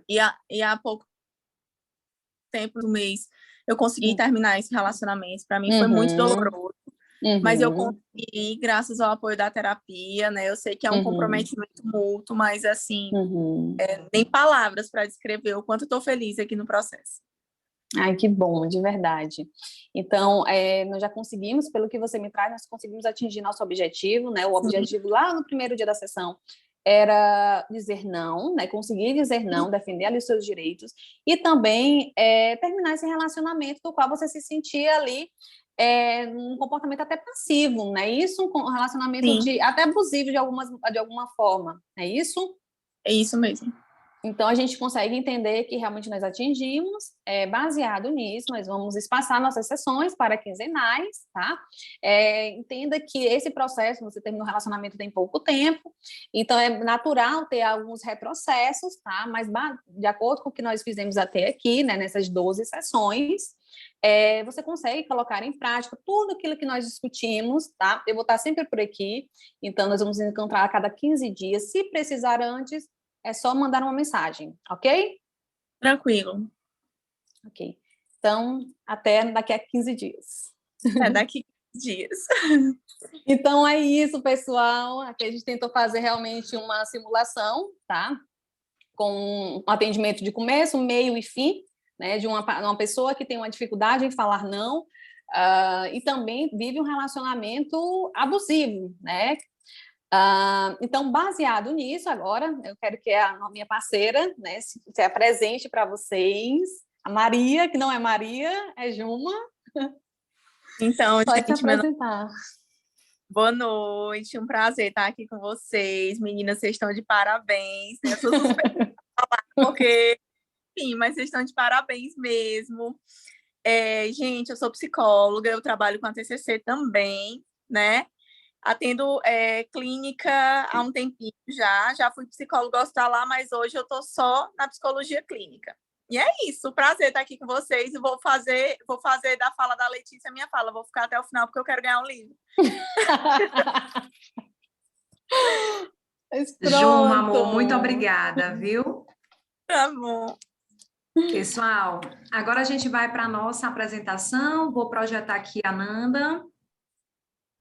S4: E há pouco tempo do mês eu consegui terminar esse relacionamento. Para mim foi muito doloroso. Mas eu consegui, graças ao apoio da terapia, né? Eu sei que é um comprometimento mútuo, mas assim, nem palavras para descrever o quanto estou feliz aqui no processo.
S2: Ai, que bom, de verdade. Então, nós já conseguimos, pelo que você me traz, nós conseguimos atingir nosso objetivo, né? O objetivo lá no primeiro dia da sessão era dizer não, né? Conseguir dizer não, defender ali os seus direitos e também terminar esse relacionamento do qual você se sentia ali um comportamento até passivo, né? Isso, um relacionamento até abusivo de alguma forma, é isso?
S4: É isso mesmo.
S2: Então, a gente consegue entender que realmente nós atingimos, baseado nisso, nós vamos espaçar nossas sessões para quinzenais, tá? Entenda que esse processo, você termina um relacionamento tem pouco tempo, então é natural ter alguns retrocessos, tá? Mas de acordo com o que nós fizemos até aqui, né, nessas 12 sessões, você consegue colocar em prática tudo aquilo que nós discutimos, tá? Eu vou estar sempre por aqui, então nós vamos nos encontrar a cada 15 dias, se precisar antes, é só mandar uma mensagem, ok?
S4: Tranquilo.
S2: Ok. Então, até daqui a 15 dias.
S4: Daqui a 15 dias.
S2: Então, é isso, pessoal. Aqui a gente tentou fazer realmente uma simulação, tá? Com um atendimento de começo, meio e fim, né? De uma pessoa que tem uma dificuldade em falar não, e também vive um relacionamento abusivo, né? Então, baseado nisso, agora, eu quero que a minha parceira, né, se apresente para vocês. A Maria, que não é Maria, é Juma.
S4: Então,
S2: Pode se
S4: gente,
S2: apresentar.
S4: boa noite, um prazer estar aqui com vocês. Meninas, vocês estão de parabéns. Eu sou suspeita de falar, porque, enfim, mas vocês estão de parabéns mesmo. Gente, eu sou psicóloga, eu trabalho com a TCC também, né? Atendo clínica há um tempinho já fui psicóloga hospitalar, mas hoje eu estou só na psicologia clínica. E é isso, prazer estar aqui com vocês, e vou fazer da fala da Letícia a minha fala, vou ficar até o final porque eu quero ganhar um livro.
S1: Juma, amor, muito obrigada, viu?
S4: Tá bom.
S1: Pessoal, agora a gente vai para a nossa apresentação, vou projetar aqui a Nanda.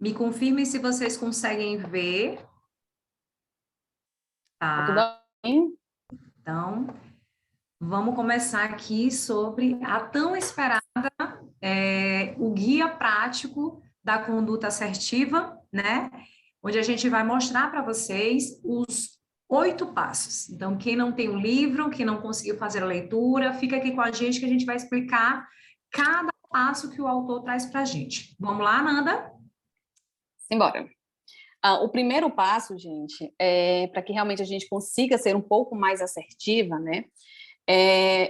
S1: Me confirmem se vocês conseguem ver. Tá.
S2: Tudo bem?
S1: Então, vamos começar aqui sobre a tão esperada, o guia prático da conduta assertiva, né? Onde a gente vai mostrar para vocês os 8 passos. Então, quem não tem o livro, quem não conseguiu fazer a leitura, fica aqui com a gente que a gente vai explicar cada passo que o autor traz para a gente. Vamos lá, Nanda?
S2: Simbora. O primeiro passo, gente, para que realmente a gente consiga ser um pouco mais assertiva, né?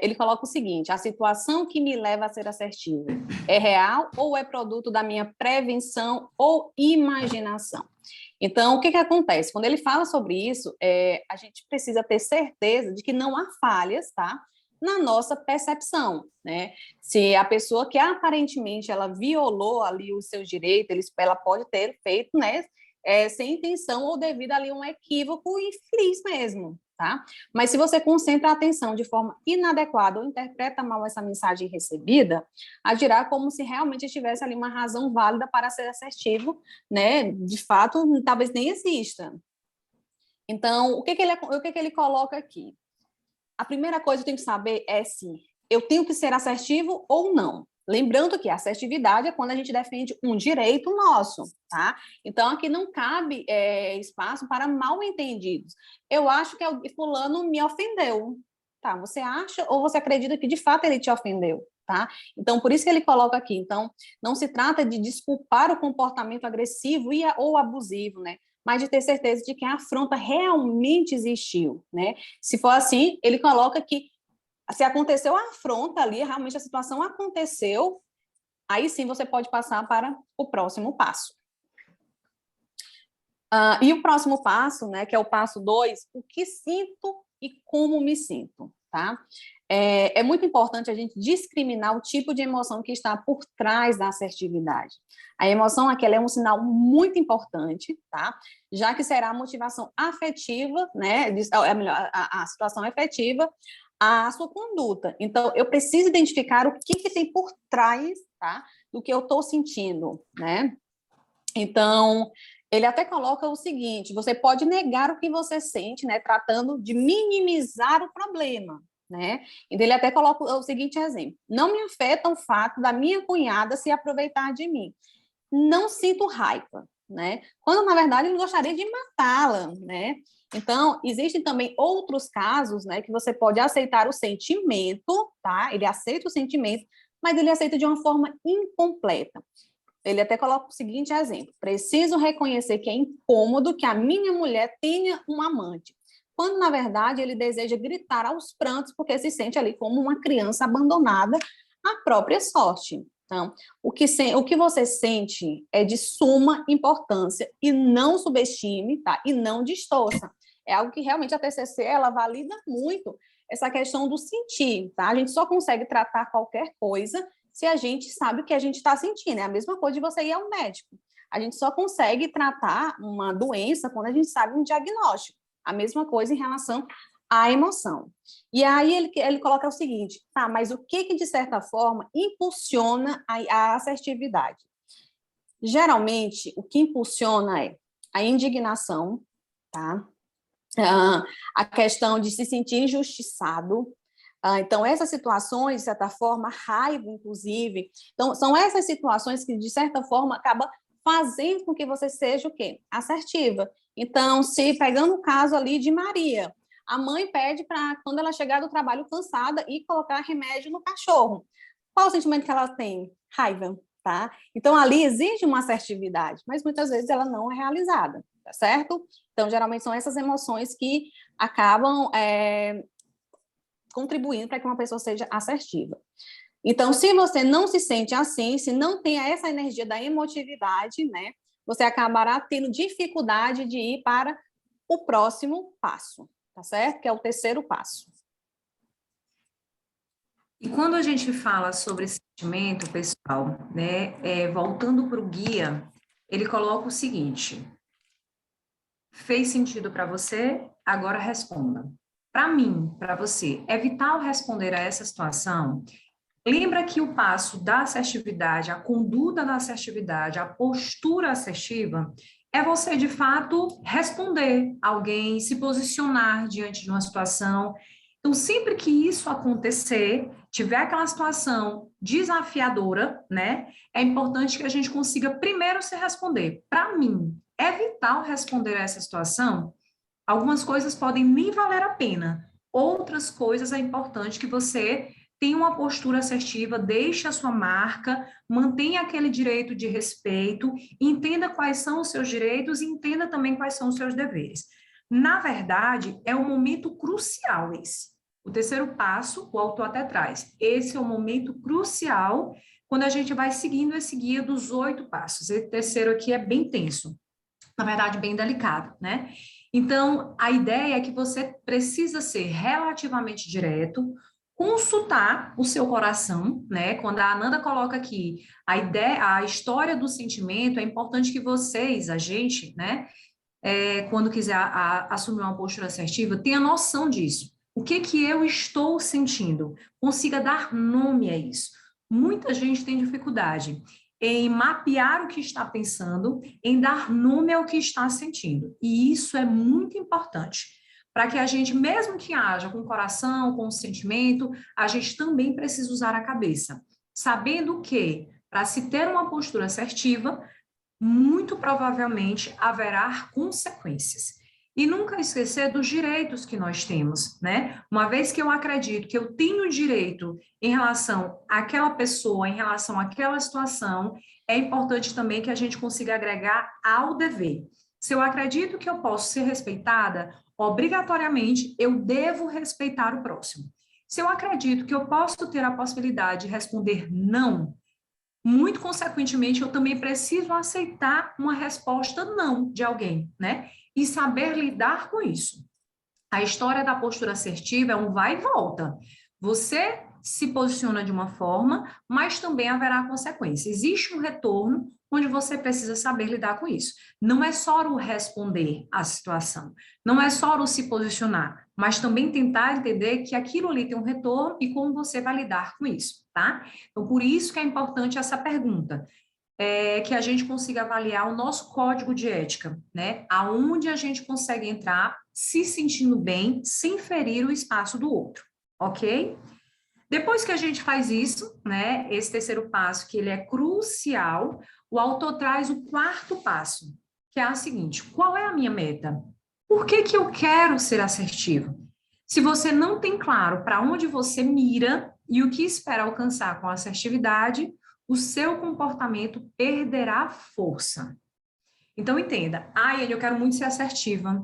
S2: Ele coloca o seguinte: a situação que me leva a ser assertiva é real ou é produto da minha prevenção ou imaginação? Então, o que acontece? Quando ele fala sobre isso, a gente precisa ter certeza de que não há falhas, tá? Na nossa percepção, né? Se a pessoa que aparentemente ela violou ali os seus direitos, ela pode ter feito, né? Sem intenção ou devido ali a um equívoco infeliz mesmo, tá? Mas se você concentra a atenção de forma inadequada ou interpreta mal essa mensagem recebida, agirá como se realmente tivesse ali uma razão válida para ser assertivo, né? De fato, talvez nem exista. Então, o que ele coloca aqui? A primeira coisa que eu tenho que saber é se eu tenho que ser assertivo ou não. Lembrando que a assertividade é quando a gente defende um direito nosso, tá? Então, aqui não cabe espaço para mal-entendidos. Eu acho que o fulano me ofendeu, tá? Você acha ou você acredita que, de fato, ele te ofendeu, tá? Então, por isso que ele coloca aqui. Então, não se trata de desculpar o comportamento agressivo ou abusivo, né? Mas de ter certeza de que a afronta realmente existiu, né? Se for assim, ele coloca que se aconteceu a afronta ali, realmente a situação aconteceu, aí sim você pode passar para o próximo passo. E o próximo passo, né, que é o passo 2, o que sinto e como me sinto, tá? É muito importante a gente discriminar o tipo de emoção que está por trás da assertividade. A emoção aqui ela é um sinal muito importante, tá? Já que será a motivação afetiva, né? A situação afetiva, a sua conduta. Então, eu preciso identificar o que tem por trás, tá? Do que eu estou sentindo, né? Então, ele até coloca o seguinte: você pode negar o que você sente, né? Tratando de minimizar o problema, né? Então, ele até coloca o seguinte exemplo: não me afeta o fato da minha cunhada se aproveitar de mim. Não sinto raiva, né? Quando, na verdade, eu gostaria de matá-la, né? Então, existem também outros casos, né, que você pode aceitar o sentimento, tá? Ele aceita o sentimento, mas ele aceita de uma forma incompleta. Ele até coloca o seguinte exemplo: preciso reconhecer que é incômodo que a minha mulher tenha um amante. quando, na verdade, ele deseja gritar aos prantos porque se sente ali como uma criança abandonada à própria sorte. Então, o que você sente é de suma importância e não subestime, tá? E não distorça. É algo que realmente a TCC, ela valida muito essa questão do sentir, tá? A gente só consegue tratar qualquer coisa se a gente sabe o que a gente está sentindo. É a mesma coisa de você ir ao médico. A gente só consegue tratar uma doença quando a gente sabe um diagnóstico. A mesma coisa em relação à emoção. E aí ele coloca o seguinte, tá, mas o que de certa forma impulsiona a assertividade? Geralmente, o que impulsiona é a indignação, tá? A questão de se sentir injustiçado. Então, essas situações, de certa forma, raiva, inclusive. Então, são essas situações que, de certa forma, acabam fazendo com que você seja o quê? Assertiva. Então, se pegando o caso ali de Maria, a mãe pede para, quando ela chegar do trabalho cansada, ir colocar remédio no cachorro. Qual o sentimento que ela tem? Raiva, tá? Então, ali exige uma assertividade, mas muitas vezes ela não é realizada, tá certo? Então, geralmente são essas emoções que acabam contribuindo para que uma pessoa seja assertiva. Então, se você não se sente assim, se não tem essa energia da emotividade, né, você acabará tendo dificuldade de ir para o próximo passo, tá certo? Que é o terceiro passo.
S1: E quando a gente fala sobre sentimento, pessoal, né, voltando para o guia, ele coloca o seguinte: fez sentido para você? Agora responda. Para mim, para você, é vital responder a essa situação. Lembra que o passo da assertividade, a conduta da assertividade, a postura assertiva, é você, de fato, responder a alguém, se posicionar diante de uma situação. Então, sempre que isso acontecer, tiver aquela situação desafiadora, né, é importante que a gente consiga primeiro se responder. Para mim, é vital responder a essa situação? Algumas coisas podem nem valer a pena, outras coisas é importante que você tenha uma postura assertiva, deixe a sua marca, mantenha aquele direito de respeito, entenda quais são os seus direitos e entenda também quais são os seus deveres. Na verdade, é um momento crucial esse. O terceiro passo, o autor até traz. Esse é o momento crucial quando a gente vai seguindo esse guia dos 8 passos. Esse terceiro aqui é bem tenso, na verdade, bem delicado, né? Então, a ideia é que você precisa ser relativamente direto, consultar o seu coração, né? Quando a Ananda coloca aqui a história do sentimento, é importante que vocês, a gente, né, quando quiser assumir uma postura assertiva, tenha noção disso. O que eu estou sentindo? Consiga dar nome a isso. Muita gente tem dificuldade em mapear o que está pensando, em dar nome ao que está sentindo. E isso é muito importante, para que a gente, mesmo que haja com o coração, com o sentimento, a gente também precisa usar a cabeça, sabendo que, para se ter uma postura assertiva, muito provavelmente haverá consequências. E nunca esquecer dos direitos que nós temos, né? Uma vez que eu acredito que eu tenho direito em relação àquela pessoa, em relação àquela situação, é importante também que a gente consiga agregar ao dever. Se eu acredito que eu posso ser respeitada, obrigatoriamente eu devo respeitar o próximo. Se eu acredito que eu posso ter a possibilidade de responder não, muito consequentemente, eu também preciso aceitar uma resposta não de alguém, né? E saber lidar com isso. A história da postura assertiva é um vai e volta. Você se posiciona de uma forma, mas também haverá consequência. Existe um retorno onde você precisa saber lidar com isso. Não é só o responder à situação, não é só o se posicionar, mas também tentar entender que aquilo ali tem um retorno e como você vai lidar com isso, tá? Então, por isso que é importante essa pergunta, que a gente consiga avaliar o nosso código de ética, né? Aonde a gente consegue entrar se sentindo bem, sem ferir o espaço do outro, ok? Depois que a gente faz isso, né, esse terceiro passo, que ele é crucial, o autor traz o quarto passo, que é o seguinte: qual é a minha meta? Por que eu quero ser assertivo? Se você não tem claro para onde você mira e o que espera alcançar com a assertividade, o seu comportamento perderá força. Então, entenda. Ele, eu quero muito ser assertiva.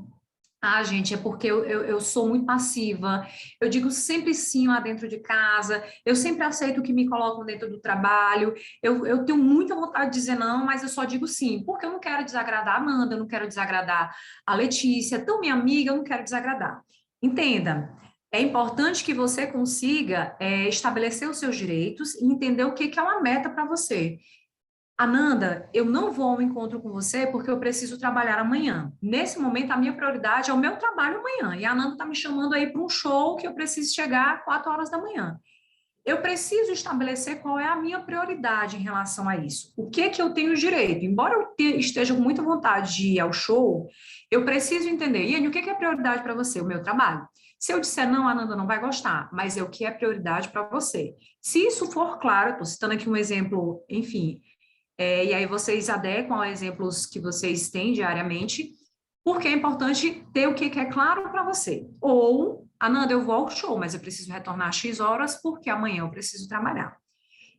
S1: Ah, gente, é porque eu sou muito passiva, eu digo sempre sim lá dentro de casa, eu sempre aceito o que me colocam dentro do trabalho, eu tenho muita vontade de dizer não, mas eu só digo sim, porque eu não quero desagradar a Amanda, eu não quero desagradar a Letícia, tão minha amiga, eu não quero desagradar. Entenda, é importante que você consiga estabelecer os seus direitos e entender o que que é uma meta para você. Ananda, eu não vou ao encontro com você porque eu preciso trabalhar amanhã. Nesse momento, a minha prioridade é o meu trabalho amanhã. E a Ananda está me chamando aí para um show que eu preciso chegar às 4 horas da manhã. Eu preciso estabelecer qual é a minha prioridade em relação a isso. O que que eu tenho direito? Embora esteja com muita vontade de ir ao show, eu preciso entender, Iane, o que que é prioridade para você? O meu trabalho. Se eu disser não, a Ananda não vai gostar, mas é o que é prioridade para você. Se isso for claro, estou citando aqui um exemplo, enfim, e aí vocês adequam a exemplos que vocês têm diariamente, porque é importante ter o que é claro para você. Ou, Ananda, eu vou ao show, mas eu preciso retornar às X horas porque amanhã eu preciso trabalhar.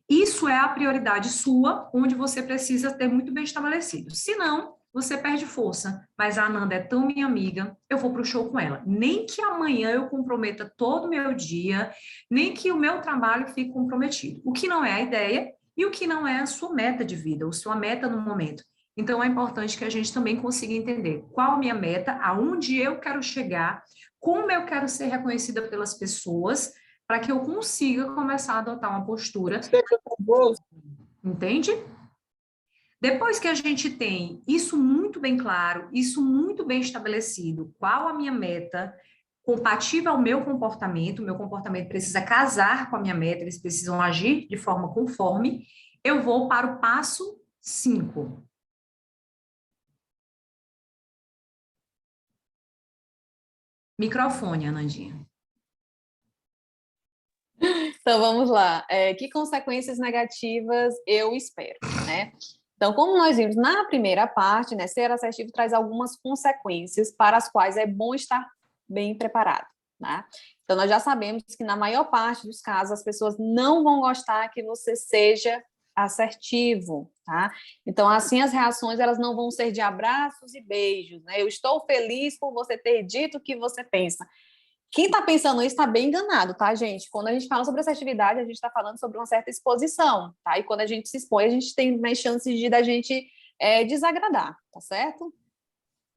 S1: Isso é a prioridade sua, onde você precisa ter muito bem estabelecido. Se não, você perde força. Mas a Ananda é tão minha amiga, eu vou para o show com ela. Nem que amanhã eu comprometa todo o meu dia, nem que o meu trabalho fique comprometido. O que não é a ideia e o que não é a sua meta de vida, ou sua meta no momento. Então, é importante que a gente também consiga entender qual a minha meta, aonde eu quero chegar, como eu quero ser reconhecida pelas pessoas, para que eu consiga começar a adotar uma postura, entende? Depois que a gente tem isso muito bem claro, isso muito bem estabelecido, qual a minha meta, compatível ao meu comportamento precisa casar com a minha meta, eles precisam agir de forma conforme, eu vou para o passo 5. Microfone, Anandinha.
S2: Então, vamos lá. Que consequências negativas eu espero, né? Então, como nós vimos na primeira parte, né, ser assertivo traz algumas consequências para as quais é bom estar bem preparado, né? Então, nós já sabemos que na maior parte dos casos as pessoas não vão gostar que você seja assertivo, tá? Então, assim, as reações elas não vão ser de abraços e beijos, né? Eu estou feliz por você ter dito o que você pensa. Quem está pensando isso está bem enganado, tá, gente? Quando a gente fala sobre assertividade, a gente está falando sobre uma certa exposição, tá? E quando a gente se expõe, a gente tem mais chances de da gente desagradar, tá certo?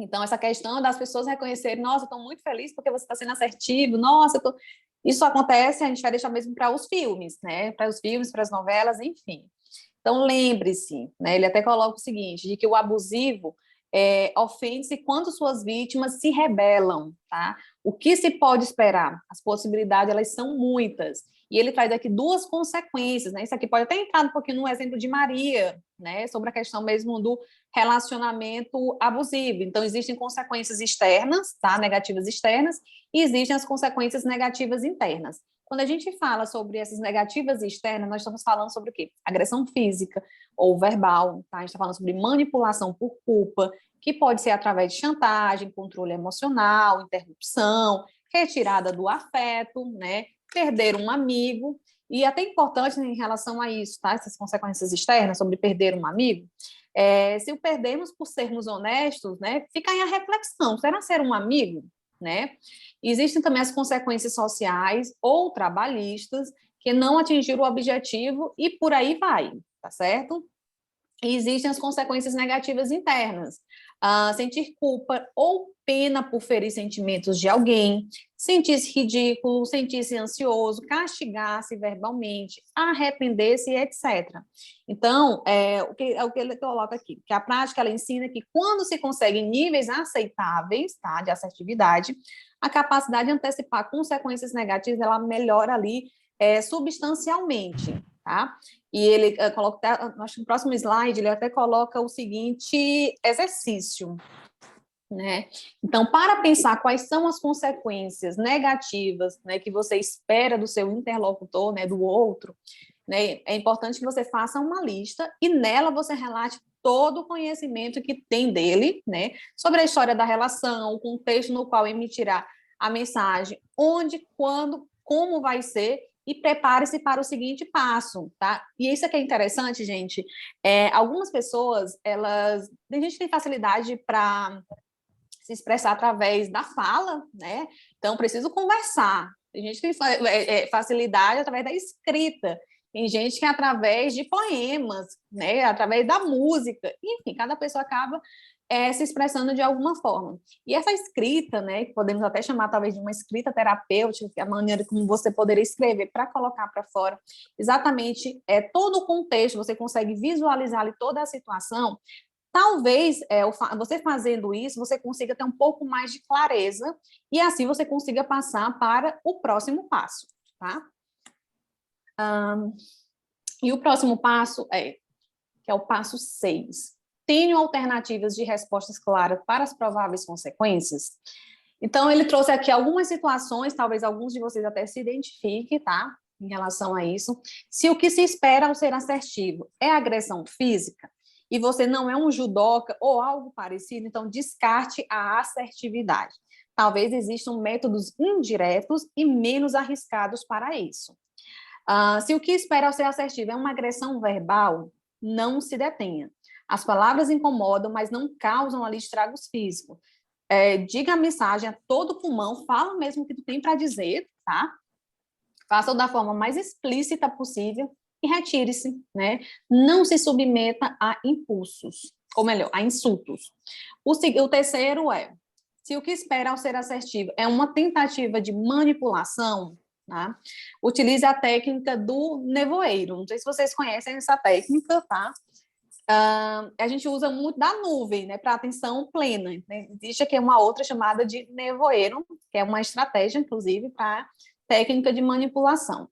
S2: Então, essa questão das pessoas reconhecerem, nossa, eu estou muito feliz porque você está sendo assertivo, nossa, eu tô... Isso acontece, a gente vai deixar mesmo para os filmes, né? Para os filmes, para as novelas, enfim. Então, lembre-se, né? Ele até coloca o seguinte, de que o abusivo ofende-se quando suas vítimas se rebelam, tá? O que se pode esperar? As possibilidades, elas são muitas. E ele traz aqui duas consequências, né? Isso aqui pode até entrar um pouquinho no exemplo de Maria, né? Sobre a questão mesmo do relacionamento abusivo. Então, existem consequências externas, tá? Negativas externas, e existem as consequências negativas internas. Quando a gente fala sobre essas negativas externas, nós estamos falando sobre o quê? Agressão física ou verbal, tá? A gente está falando sobre manipulação por culpa, que pode ser através de chantagem, controle emocional, interrupção, retirada do afeto, né? Perder um amigo, e até importante em relação a isso, tá? Essas consequências externas sobre perder um amigo, se o perdemos por sermos honestos, né? Fica aí a reflexão, será ser um amigo? Né? Existem também as consequências sociais ou trabalhistas que não atingiram o objetivo e por aí vai, tá certo? E existem as consequências negativas internas, sentir culpa ou pena por ferir sentimentos de alguém, sentir-se ridículo, sentir-se ansioso, castigar-se verbalmente, arrepender-se, etc. Então, o que ele coloca aqui, que a prática ela ensina que quando se consegue níveis aceitáveis, tá, de assertividade, a capacidade de antecipar consequências negativas, ela melhora ali substancialmente, tá? E ele coloca, acho que no próximo slide, ele até coloca o seguinte exercício, né? Então, para pensar quais são as consequências negativas, né, que você espera do seu interlocutor, né, do outro, né, é importante que você faça uma lista e nela você relate todo o conhecimento que tem dele, né, sobre a história da relação, o contexto no qual emitirá a mensagem, onde, quando, como vai ser, e prepare-se para o seguinte passo, tá? E isso aqui é interessante, gente. Algumas pessoas, tem gente que tem facilidade para se expressar através da fala, né? Então, preciso conversar. Tem gente que tem facilidade através da escrita, tem gente que é através de poemas, né? Através da música, enfim, cada pessoa acaba se expressando de alguma forma. E essa escrita, né, que podemos até chamar talvez de uma escrita terapêutica, que é a maneira como você poderia escrever para colocar para fora, exatamente todo o contexto, você consegue visualizar ali toda a situação. Talvez você fazendo isso, você consiga ter um pouco mais de clareza e assim você consiga passar para o próximo passo, tá? E o próximo passo que é o passo 6. Tenho alternativas de respostas claras para as prováveis consequências? Então, ele trouxe aqui algumas situações, talvez alguns de vocês até se identifiquem, tá? Em relação a isso. Se o que se espera ao ser assertivo é agressão física, e você não é um judoca ou algo parecido, então descarte a assertividade. Talvez existam métodos indiretos e menos arriscados para isso. Se o que espera ao ser assertivo é uma agressão verbal, não se detenha. As palavras incomodam, mas não causam ali estragos físicos. Diga a mensagem a todo pulmão, fala mesmo o que tu tem para dizer, tá? Faça-o da forma mais explícita possível e retire-se, né? Não se submeta a impulsos, ou melhor, a insultos. O terceiro se o que espera ao ser assertivo é uma tentativa de manipulação, tá? Utilize a técnica do nevoeiro. Não sei se vocês conhecem essa técnica, tá? A gente usa muito da nuvem, né, para atenção plena. Né? Existe aqui uma outra chamada de nevoeiro, que é uma estratégia, inclusive, para técnica de manipulação.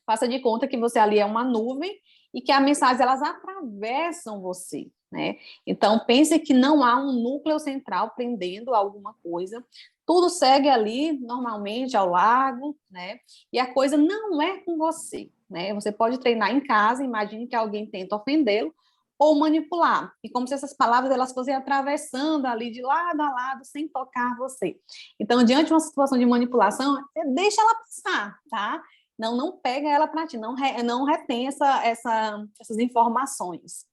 S2: Faça de conta que você ali é uma nuvem e que as mensagens elas atravessam você, né? Então, pense que não há um núcleo central prendendo alguma coisa, tudo segue ali normalmente ao largo, né? E a coisa não é com você, né? Você pode treinar em casa, imagine que alguém tenta ofendê-lo, ou manipular, e como se essas palavras elas fossem atravessando ali de lado a lado, sem tocar você. Então, diante de uma situação de manipulação, deixa ela passar, tá? Não pega ela para ti, não retém essas informações.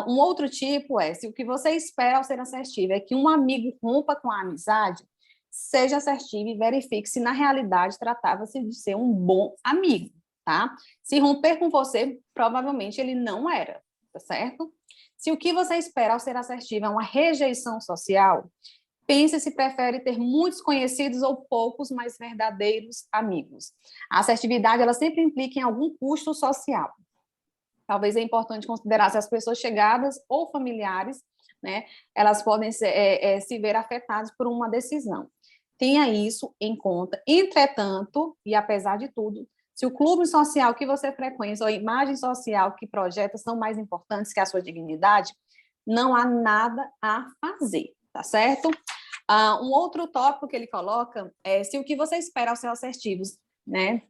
S2: Um outro tipo se o que você espera ao ser assertivo é que um amigo rompa com a amizade, seja assertivo e verifique se na realidade tratava-se de ser um bom amigo, tá? Se romper com você, provavelmente ele não era. Tá certo? Se o que você espera ao ser assertivo é uma rejeição social, pense se prefere ter muitos conhecidos ou poucos, mas verdadeiros amigos. A assertividade, ela sempre implica em algum custo social. Talvez é importante considerar se as pessoas chegadas ou familiares, né, elas podem se ver afetadas por uma decisão. Tenha isso em conta. Entretanto, e apesar de tudo, se o clube social que você frequenta ou a imagem social que projeta são mais importantes que a sua dignidade, não há nada a fazer, tá certo? Um outro tópico que ele coloca é se o que você espera ao ser assertivos, né,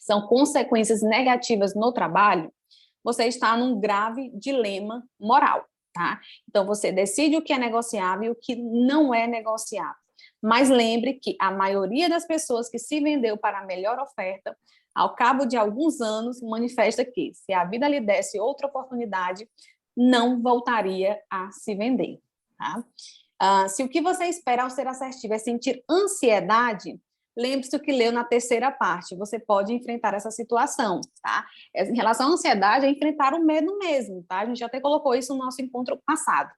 S2: são consequências negativas no trabalho, você está num grave dilema moral, tá? Então, você decide o que é negociável e o que não é negociável. Mas lembre que a maioria das pessoas que se vendeu para a melhor oferta, ao cabo de alguns anos, manifesta que, se a vida lhe desse outra oportunidade, não voltaria a se vender. Tá? Se o que você espera ao ser assertivo é sentir ansiedade, lembre-se do que leu na terceira parte. Você pode enfrentar essa situação. Tá? Em relação à ansiedade, é enfrentar o medo mesmo. Tá? A gente até colocou isso no nosso encontro passado.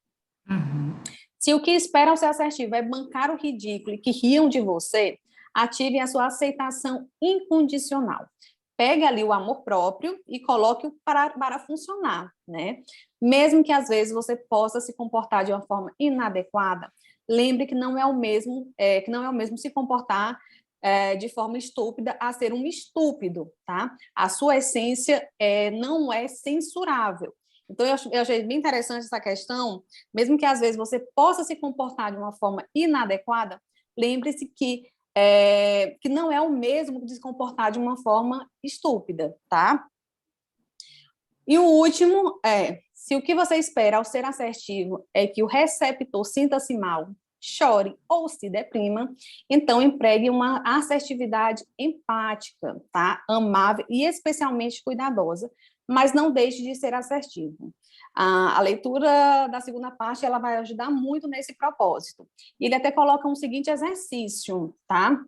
S1: Uhum.
S2: Se o que espera ao ser assertivo é bancar o ridículo e que riam de você, ative a sua aceitação incondicional. Pegue ali o amor próprio e coloque-o para funcionar, né? Mesmo que às vezes você possa se comportar de uma forma inadequada, lembre que não é o mesmo se comportar de forma estúpida a ser um estúpido, tá? A sua essência não é censurável. Então, eu achei bem interessante essa questão, mesmo que às vezes você possa se comportar de uma forma inadequada, lembre-se que não é o mesmo que se comportar de uma forma estúpida, tá? E o último se o que você espera ao ser assertivo é que o receptor sinta-se mal, chore ou se deprima, então empregue uma assertividade empática, tá? Amável e especialmente cuidadosa, mas não deixe de ser assertivo. A leitura da segunda parte, ela vai ajudar muito nesse propósito. E ele até coloca um seguinte exercício, tá?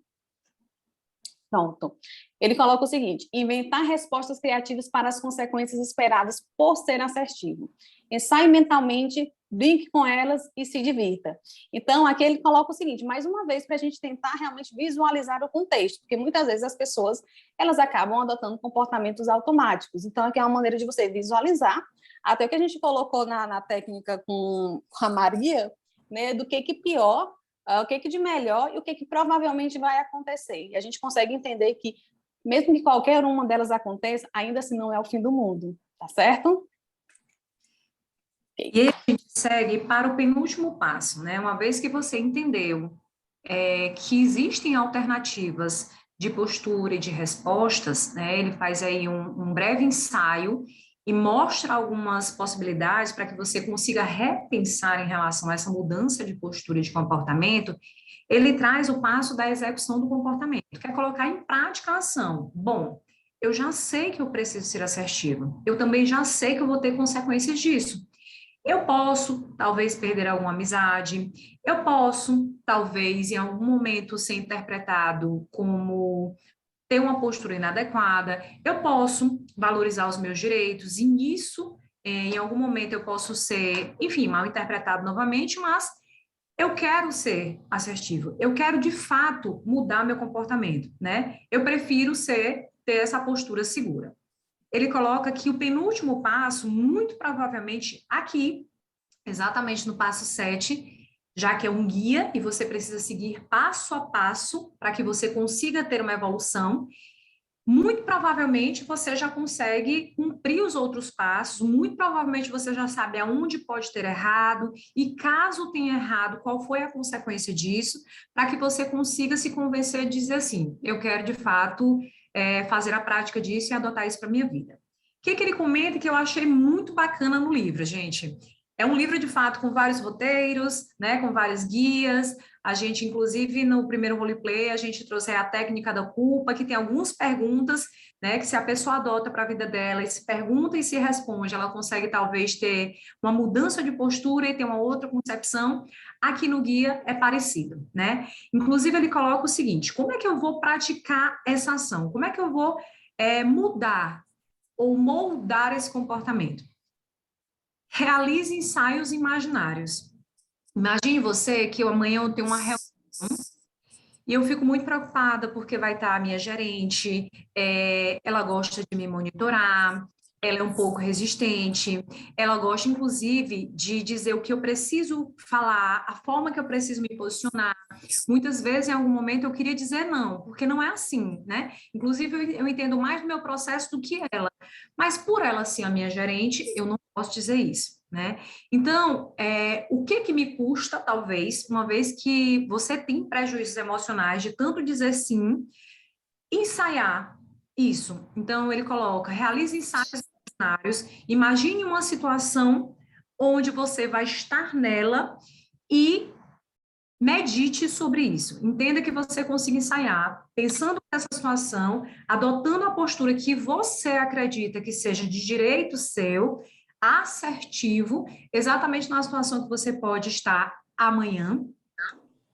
S2: Pronto. Ele coloca o seguinte: inventar respostas criativas para as consequências esperadas por ser assertivo. Ensaie mentalmente, brinque com elas e se divirta. Então, aqui ele coloca o seguinte, mais uma vez, para a gente tentar realmente visualizar o contexto, porque muitas vezes as pessoas, elas acabam adotando comportamentos automáticos. Então, aqui é uma maneira de você visualizar, até o que a gente colocou na técnica com a Maria, né, do que pior, o que de melhor e o que provavelmente vai acontecer. E a gente consegue entender que, mesmo que qualquer uma delas aconteça, ainda assim não é o fim do mundo, tá certo?
S1: E aí a gente segue para o penúltimo passo, né? Uma vez que você entendeu que existem alternativas de postura e de respostas, né? Ele faz aí um breve ensaio e mostra algumas possibilidades para que você consiga repensar em relação a essa mudança de postura e de comportamento. Ele traz o passo da execução do comportamento, que é colocar em prática a ação. Bom, eu já sei que eu preciso ser assertivo, eu também já sei que eu vou ter consequências disso. Eu posso, talvez, perder alguma amizade, eu posso, talvez, em algum momento, ser interpretado como ter uma postura inadequada, eu posso valorizar os meus direitos, e nisso, em algum momento, eu posso ser, enfim, mal interpretado novamente, mas eu quero ser assertivo, eu quero, de fato, mudar meu comportamento, né? Eu prefiro ter essa postura segura. Ele coloca que o penúltimo passo, muito provavelmente aqui, exatamente no passo 7, já que é um guia e você precisa seguir passo a passo para que você consiga ter uma evolução, muito provavelmente você já consegue cumprir os outros passos, muito provavelmente você já sabe aonde pode ter errado e, caso tenha errado, qual foi a consequência disso, para que você consiga se convencer de dizer assim, eu quero de fato fazer a prática disso e adotar isso para a minha vida. O que ele comenta que eu achei muito bacana no livro, gente? É um livro, de fato, com vários roteiros, né, com vários guias. A gente, inclusive, no primeiro roleplay, a gente trouxe a técnica da culpa, que tem algumas perguntas, né, que se a pessoa adota para a vida dela, e se pergunta e se responde, ela consegue, talvez, ter uma mudança de postura e ter uma outra concepção. Aqui no guia é parecido, né? Inclusive, ele coloca o seguinte, como é que eu vou praticar essa ação? Como é que eu vou mudar ou moldar esse comportamento? Realize ensaios imaginários. Imagine você que amanhã eu tenho uma reunião e eu fico muito preocupada porque vai estar a minha gerente, ela gosta de me monitorar, ela é um pouco resistente, ela gosta, inclusive, de dizer o que eu preciso falar, a forma que eu preciso me posicionar. Muitas vezes, em algum momento, eu queria dizer não, porque não é assim, né? Inclusive, eu entendo mais do meu processo do que ela. Mas, por ela ser a minha gerente, eu não posso dizer isso, né? Então, o que me custa, talvez, uma vez que você tem prejuízos emocionais de tanto dizer sim, ensaiar isso. Então, ele coloca, realize ensaios imaginários, imagine uma situação onde você vai estar nela e medite sobre isso. Entenda que você consiga ensaiar, pensando nessa situação, adotando a postura que você acredita que seja de direito seu, assertivo, exatamente na situação que você pode estar amanhã,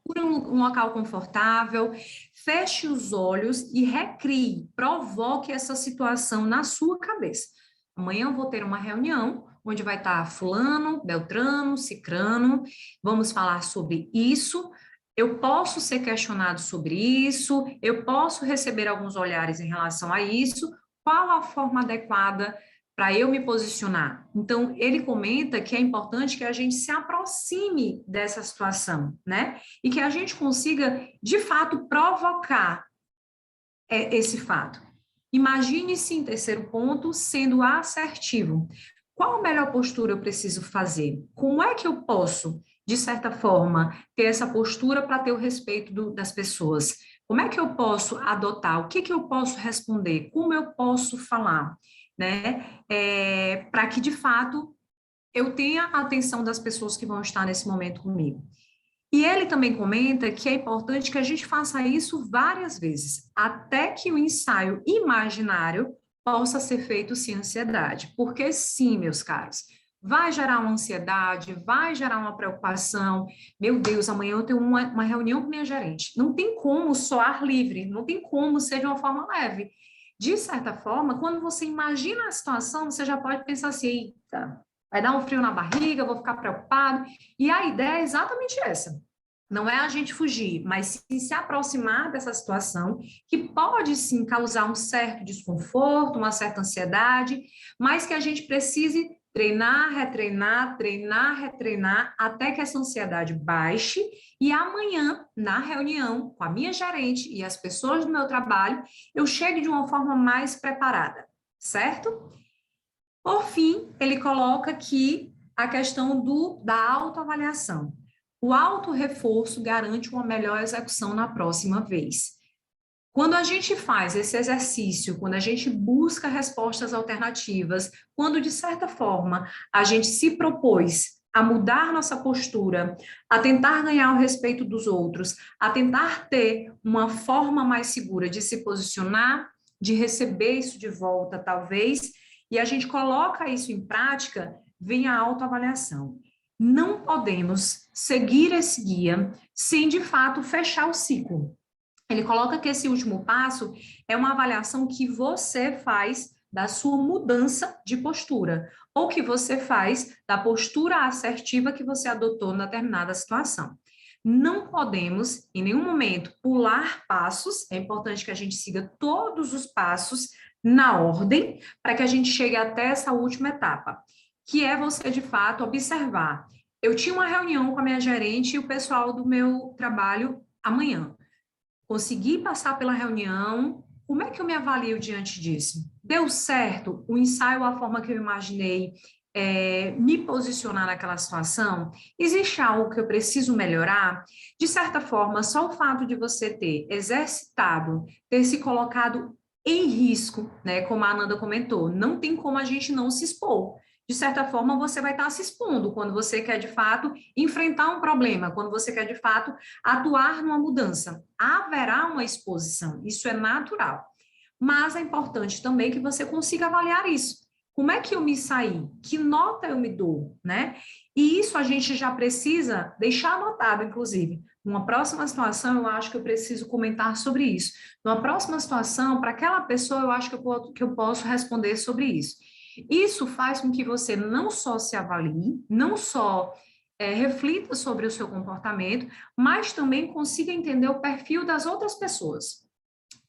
S1: por um local confortável, feche os olhos e recrie, provoque essa situação na sua cabeça. Amanhã eu vou ter uma reunião onde vai estar fulano, beltrano, cicrano, vamos falar sobre isso, eu posso ser questionado sobre isso, eu posso receber alguns olhares em relação a isso, qual a forma adequada para eu me posicionar? Então, ele comenta que é importante que a gente se aproxime dessa situação, né? E que a gente consiga, de fato, provocar esse fato. Imagine-se, em terceiro ponto, sendo assertivo. Qual a melhor postura eu preciso fazer? Como é que eu posso, de certa forma, ter essa postura para ter o respeito das pessoas? Como é que eu posso adotar? O que eu posso responder? Como eu posso falar? Né? Para que, de fato, eu tenha a atenção das pessoas que vão estar nesse momento comigo. E ele também comenta que é importante que a gente faça isso várias vezes, até que o ensaio imaginário possa ser feito sem ansiedade. Porque sim, meus caros, vai gerar uma ansiedade, vai gerar uma preocupação. Meu Deus, amanhã eu tenho uma reunião com minha gerente. Não tem como soar livre, não tem como ser de uma forma leve. De certa forma, quando você imagina a situação, você já pode pensar assim, eita, vai dar um frio na barriga, vou ficar preocupado. E a ideia é exatamente essa. Não é a gente fugir, mas sim se aproximar dessa situação, que pode sim causar um certo desconforto, uma certa ansiedade, mas que a gente precise treinar, retreinar, treinar, retreinar, até que essa ansiedade baixe e amanhã, na reunião com a minha gerente e as pessoas do meu trabalho, eu chegue de uma forma mais preparada, certo? Por fim, ele coloca aqui a questão da autoavaliação. O autorreforço garante uma melhor execução na próxima vez. Quando a gente faz esse exercício, quando a gente busca respostas alternativas, quando, de certa forma, a gente se propôs a mudar nossa postura, a tentar ganhar o respeito dos outros, a tentar ter uma forma mais segura de se posicionar, de receber isso de volta, talvez, e a gente coloca isso em prática, vem a autoavaliação. Não podemos seguir esse guia sem, de fato, fechar o ciclo. Ele coloca que esse último passo é uma avaliação que você faz da sua mudança de postura, ou que você faz da postura assertiva que você adotou na determinada situação. Não podemos, em nenhum momento, pular passos, é importante que a gente siga todos os passos na ordem, para que a gente chegue até essa última etapa, que é você, de fato, observar. Eu tinha uma reunião com a minha gerente e o pessoal do meu trabalho amanhã. Consegui passar pela reunião, como é que eu me avalio diante disso? Deu certo o ensaio, a forma que eu imaginei me posicionar naquela situação? Existe algo que eu preciso melhorar? De certa forma, só o fato de você ter exercitado, ter se colocado em risco, né, como a Ananda comentou, não tem como a gente não se expor. De certa forma, você vai estar se expondo quando você quer, de fato, enfrentar um problema, quando você quer, de fato, atuar numa mudança. Haverá uma exposição, isso é natural. Mas é importante também que você consiga avaliar isso. Como é que eu me saí? Que nota eu me dou, né? E isso a gente já precisa deixar anotado, inclusive. Numa próxima situação, eu acho que eu preciso comentar sobre isso. Numa próxima situação, para aquela pessoa, eu acho que eu posso responder sobre isso. Isso faz com que você não só se avalie, não só reflita sobre o seu comportamento, mas também consiga entender o perfil das outras pessoas.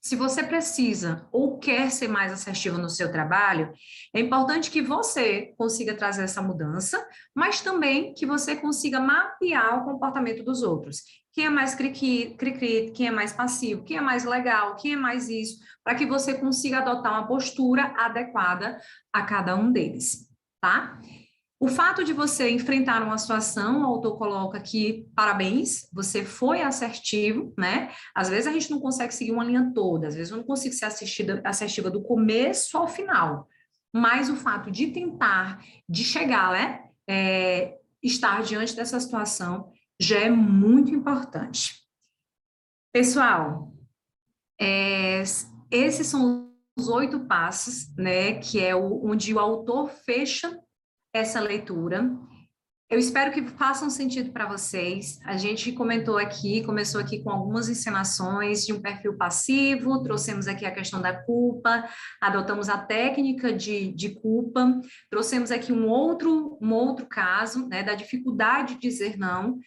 S1: Se você precisa ou quer ser mais assertivo no seu trabalho, é importante que você consiga trazer essa mudança, mas também que você consiga mapear o comportamento dos outros. Quem é mais cri-cri, quem é mais passivo, quem é mais legal, quem é mais isso, para que você consiga adotar uma postura adequada a cada um deles, tá? O fato de você enfrentar uma situação, o autor coloca aqui, parabéns, você foi assertivo, né? Às vezes a gente não consegue seguir uma linha toda, às vezes eu não consigo ser assertiva do começo ao final, mas o fato de tentar, de chegar, né? Estar diante dessa situação já é muito importante. Pessoal, esses são os 8 passos, né? Que é onde o autor fecha essa leitura. Eu espero que façam sentido para vocês. A gente começou aqui com algumas encenações de um perfil passivo, trouxemos aqui a questão da culpa, adotamos a técnica de culpa, trouxemos aqui um outro caso, né, da dificuldade de dizer não,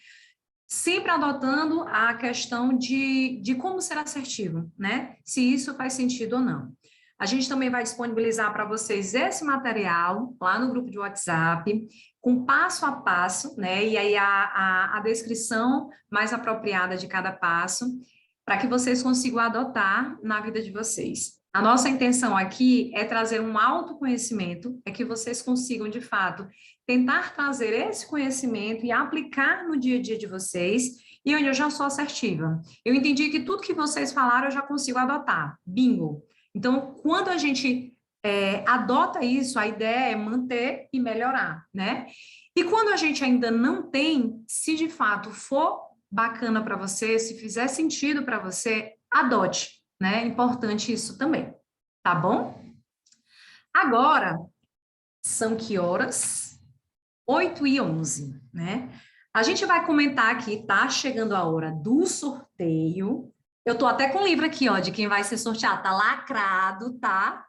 S1: sempre adotando a questão de como ser assertivo, né? Se isso faz sentido ou não. A gente também vai disponibilizar para vocês esse material lá no grupo de WhatsApp, com passo a passo, né? E aí a descrição mais apropriada de cada passo, para que vocês consigam adotar na vida de vocês. A nossa intenção aqui é trazer um autoconhecimento, é que vocês consigam, de fato, tentar trazer esse conhecimento e aplicar no dia a dia de vocês, e onde eu já sou assertiva. Eu entendi que tudo que vocês falaram eu já consigo adotar. Bingo! Então, quando a gente adota isso, a ideia é manter e melhorar, né? E quando a gente ainda não tem, se de fato for bacana para você, se fizer sentido para você, adote, né? É importante isso também, tá bom? Agora, são que horas? 8h11, né? A gente vai comentar aqui, tá chegando a hora do sorteio. Eu tô até com o livro aqui, ó, de quem vai ser sorteado. Tá lacrado, tá?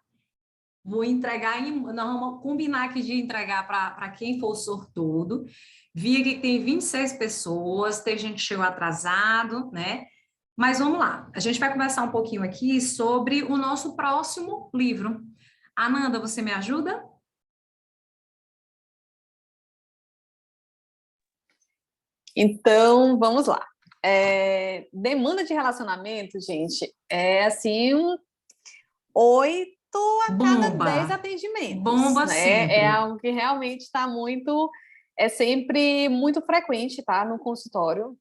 S1: Vou entregar, nós vamos combinar aqui de entregar para quem for o sortudo. Vi que tem 26 pessoas, tem gente que chegou atrasado, né? Mas vamos lá, a gente vai conversar um pouquinho aqui sobre o nosso próximo livro. Ananda, você me ajuda?
S2: Então, vamos lá. Demanda de relacionamento, gente, é assim, 8 a cada 10 atendimentos.
S1: Bomba
S2: né?
S1: sempre.
S2: É algo que realmente está é sempre muito frequente, tá? No consultório.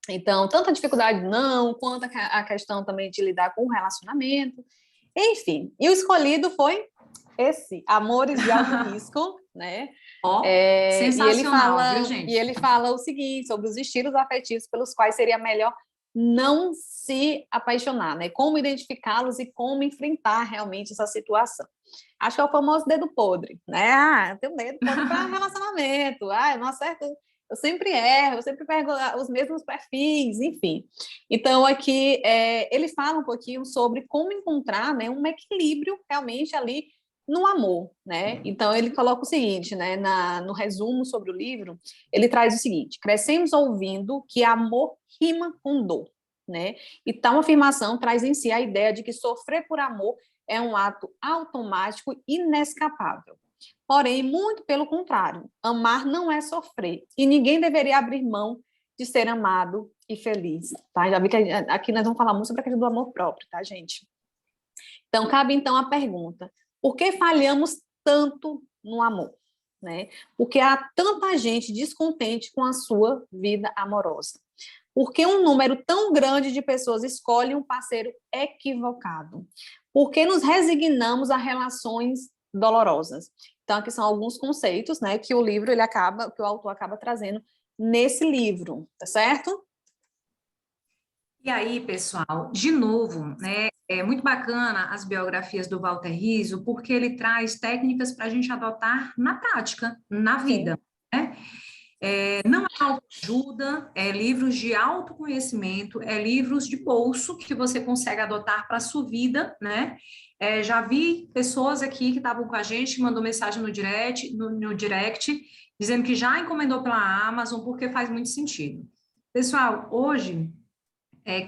S2: Então, tanto a dificuldade não, quanto a questão também de lidar com o relacionamento. Enfim, e o escolhido foi esse, Amores de Alto Risco, né?
S1: Sensacional, viu, gente?
S2: E ele fala o seguinte, sobre os estilos afetivos pelos quais seria melhor não se apaixonar, né? Como identificá-los e como enfrentar realmente essa situação. Acho que é o famoso dedo podre, né? Eu tenho dedo podre para relacionamento. Eu não acerto, eu sempre erro, eu sempre pego os mesmos perfis, enfim. Então, aqui, ele fala um pouquinho sobre como encontrar, né, um equilíbrio realmente ali no amor, né? Então, ele coloca o seguinte, né, no resumo sobre o livro, ele traz o seguinte: crescemos ouvindo que amor rima com dor, né? E tal afirmação traz em si a ideia de que sofrer por amor é um ato automático e inescapável. Porém, muito pelo contrário, amar não é sofrer, e ninguém deveria abrir mão de ser amado e feliz, tá? Já vi que aqui nós vamos falar muito sobre a questão do amor próprio, tá, gente? Então, cabe então a pergunta: por que falhamos tanto no amor? Né? Porque há tanta gente descontente com a sua vida amorosa. Por que um número tão grande de pessoas escolhe um parceiro equivocado? Por que nos resignamos a relações dolorosas? Então, aqui são alguns conceitos, né, que o autor acaba trazendo nesse livro, tá certo?
S1: E aí, pessoal, de novo, né? É muito bacana as biografias do Walter Rizzo, porque ele traz técnicas para a gente adotar na prática, na vida, né? Não é autoajuda, é livros de autoconhecimento, é livros de bolso que você consegue adotar para a sua vida, né? Já vi pessoas aqui que estavam com a gente, mandou mensagem no direct, dizendo que já encomendou pela Amazon, porque faz muito sentido. Pessoal, hoje,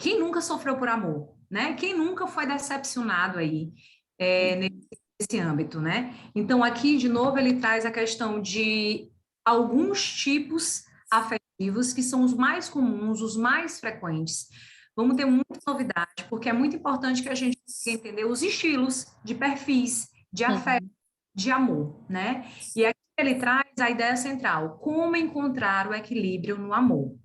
S1: quem nunca sofreu por amor, né? Quem nunca foi decepcionado aí nesse âmbito, né? Então, aqui, de novo, ele traz a questão de alguns tipos afetivos que são os mais comuns, os mais frequentes. Vamos ter muita novidade, porque é muito importante que a gente consiga entender os estilos de perfis, de afeto, de amor, né? E aqui ele traz a ideia central: como encontrar o equilíbrio no amor.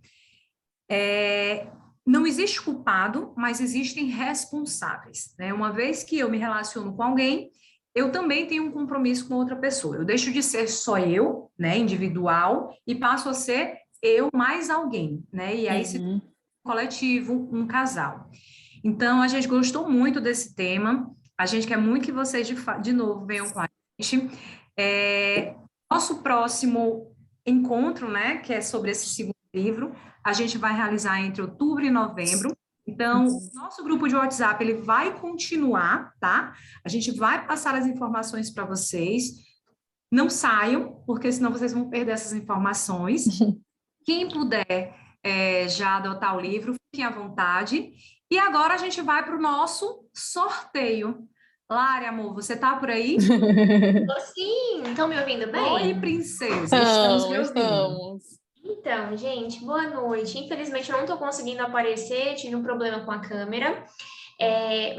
S1: Não existe culpado, mas existem responsáveis, né? Uma vez que eu me relaciono com alguém, eu também tenho um compromisso com outra pessoa. Eu deixo de ser só eu, né, individual, e passo a ser eu mais alguém, né? E aí se torna um coletivo, um casal. Então, a gente gostou muito desse tema. A gente quer muito que vocês, de novo, venham com a gente. Nosso próximo encontro, né, que é sobre esse segundo livro, a gente vai realizar entre outubro e novembro. Então, o nosso grupo de WhatsApp, ele vai continuar, tá? A gente vai passar as informações para vocês. Não saiam, porque senão vocês vão perder essas informações. Quem puder já adotar o livro, fiquem à vontade. E agora a gente vai para o nosso sorteio. Lari, amor, você tá por aí?
S5: Sim, estão me ouvindo bem?
S1: Oi, princesa, estamos me ouvindo.
S5: Então, gente, boa noite. Infelizmente, eu não estou conseguindo aparecer, tive um problema com a câmera,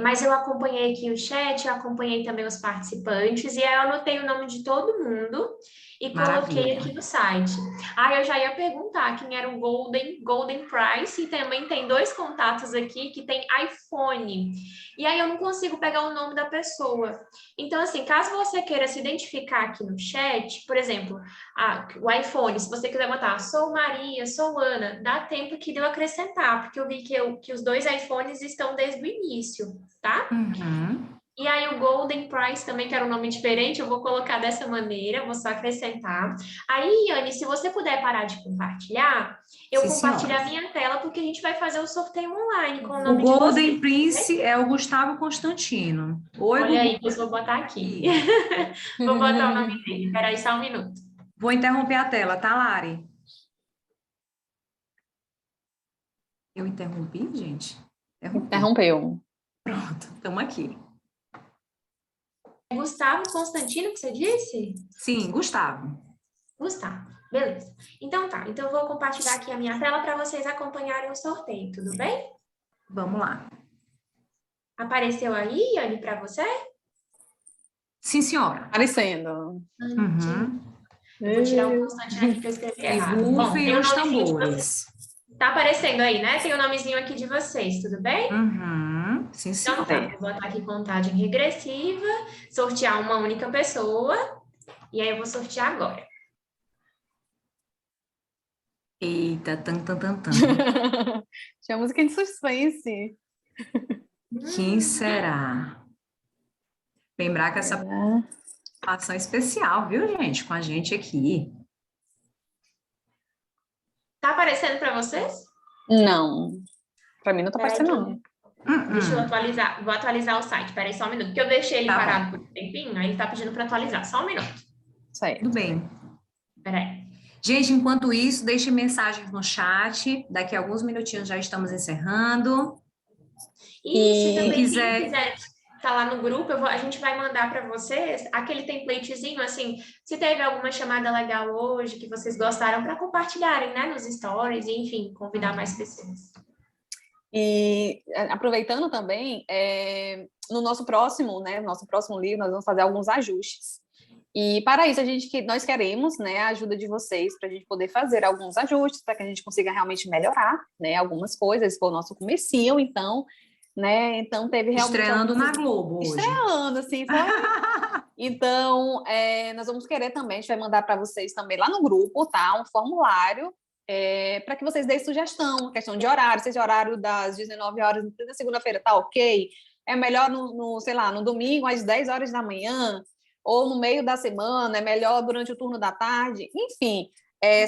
S5: mas eu acompanhei aqui o chat, eu acompanhei também os participantes, e aí eu anotei o nome de todo mundo e coloquei aqui no site. Eu já ia perguntar quem era o Golden Price, e também tem 2 contatos aqui que tem iPhone. E aí eu não consigo pegar o nome da pessoa. Então, assim, caso você queira se identificar aqui no chat, por exemplo, o iPhone, se você quiser botar sou Maria, sou Ana, dá tempo aqui de eu acrescentar, porque eu vi que os 2 iPhones estão desde o início, tá? E aí o Golden Prize também, que era um nome diferente, eu vou colocar dessa maneira, vou só acrescentar. Aí, Yane, se você puder parar de compartilhar, eu
S1: Sim,
S5: compartilho
S1: senhora.
S5: a minha tela, porque a gente vai fazer o sorteio online com o
S1: O
S5: nome de vocês.
S1: Golden Prince é o Gustavo Constantino. Oi,
S5: Olha
S1: Gugu.
S5: aí, pois vou botar aqui. Vou botar o nome dele. Espera aí só um minuto.
S1: Vou interromper a tela, tá, Lari? Eu interrompi, gente?
S2: Interrompeu.
S1: Pronto, estamos aqui.
S5: É Gustavo Constantino que você disse?
S1: Sim, Gustavo.
S5: Gustavo, beleza. Então tá, então eu vou compartilhar aqui a minha tela para vocês acompanharem o sorteio, tudo bem?
S1: Vamos lá.
S5: Apareceu aí, Yane, para você?
S1: Sim, senhora.
S2: Aparecendo.
S1: Uhum.
S5: Eu vou tirar o Constantino aqui que eu escrevi
S1: E
S5: errado. Bom,
S1: rufem
S5: tem o
S1: os
S5: nomezinho de vocês.
S1: tambores.
S5: Tá aparecendo aí, né? Tem o nomezinho aqui de vocês, tudo bem?
S1: Uhum. Sim,
S5: Então
S1: senhora.
S5: tá, vou botar aqui contagem regressiva, sortear uma única pessoa, e aí eu vou sortear agora.
S1: Eita, tan, tan, tan, tan.
S2: Tinha música de suspense.
S1: Quem será? Lembrar que essa participação é especial, viu, gente? Com a gente aqui.
S5: Tá aparecendo para vocês?
S2: Não. Pra mim não tá
S5: Peraí
S2: aparecendo, não.
S5: Deixa eu atualizar, vou atualizar o site, peraí só um minuto, porque eu deixei ele
S1: Tá
S5: parado por um tempinho, aí ele tá pedindo para atualizar, só um minuto.
S2: Certo.
S1: Tudo bem.
S5: Peraí.
S1: Gente, enquanto isso, deixe mensagens no chat. Daqui a alguns minutinhos já estamos encerrando.
S5: E se também quem
S1: quiser-
S5: quiser estar lá no grupo, a gente vai mandar para vocês aquele templatezinho, assim, se teve alguma chamada legal hoje que vocês gostaram, para compartilharem, né, nos stories, e, enfim, convidar mais pessoas.
S2: E aproveitando também, no nosso próximo livro, nós vamos fazer alguns ajustes. E para isso, nós queremos, né, a ajuda de vocês para a gente poder fazer alguns ajustes, para que a gente consiga realmente melhorar, né, algumas coisas. Esse foi o nosso comecinho, então, né, então teve realmente...
S1: Estreando na Globo hoje.
S2: Estreando, assim, sabe? Então, nós vamos querer também, a gente vai mandar para vocês também lá no grupo, tá? Um formulário, para que vocês deem sugestão, questão de horário, se esse horário das 19 horas na segunda-feira tá ok, é melhor sei lá, no domingo às 10 horas da manhã, ou no meio da semana, é melhor durante o turno da tarde, enfim,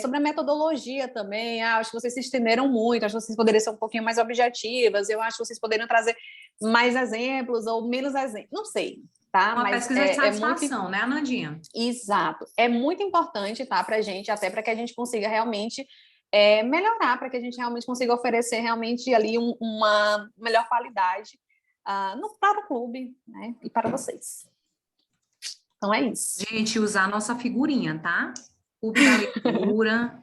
S2: sobre a metodologia também, acho que vocês se estenderam muito, acho que vocês poderiam ser um pouquinho mais objetivas, eu acho que vocês poderiam trazer mais exemplos ou menos exemplos, não sei, tá?
S1: Uma
S2: Mas
S1: pesquisa de satisfação,
S2: muito...
S1: né, Anandinha?
S2: Exato, é muito importante, tá, para a gente, até para que a gente consiga realmente melhorar, para que a gente realmente consiga oferecer realmente ali uma melhor qualidade para o clube, né, e para vocês. Então é isso.
S1: Gente, usar a nossa figurinha, tá? Clube da leitura.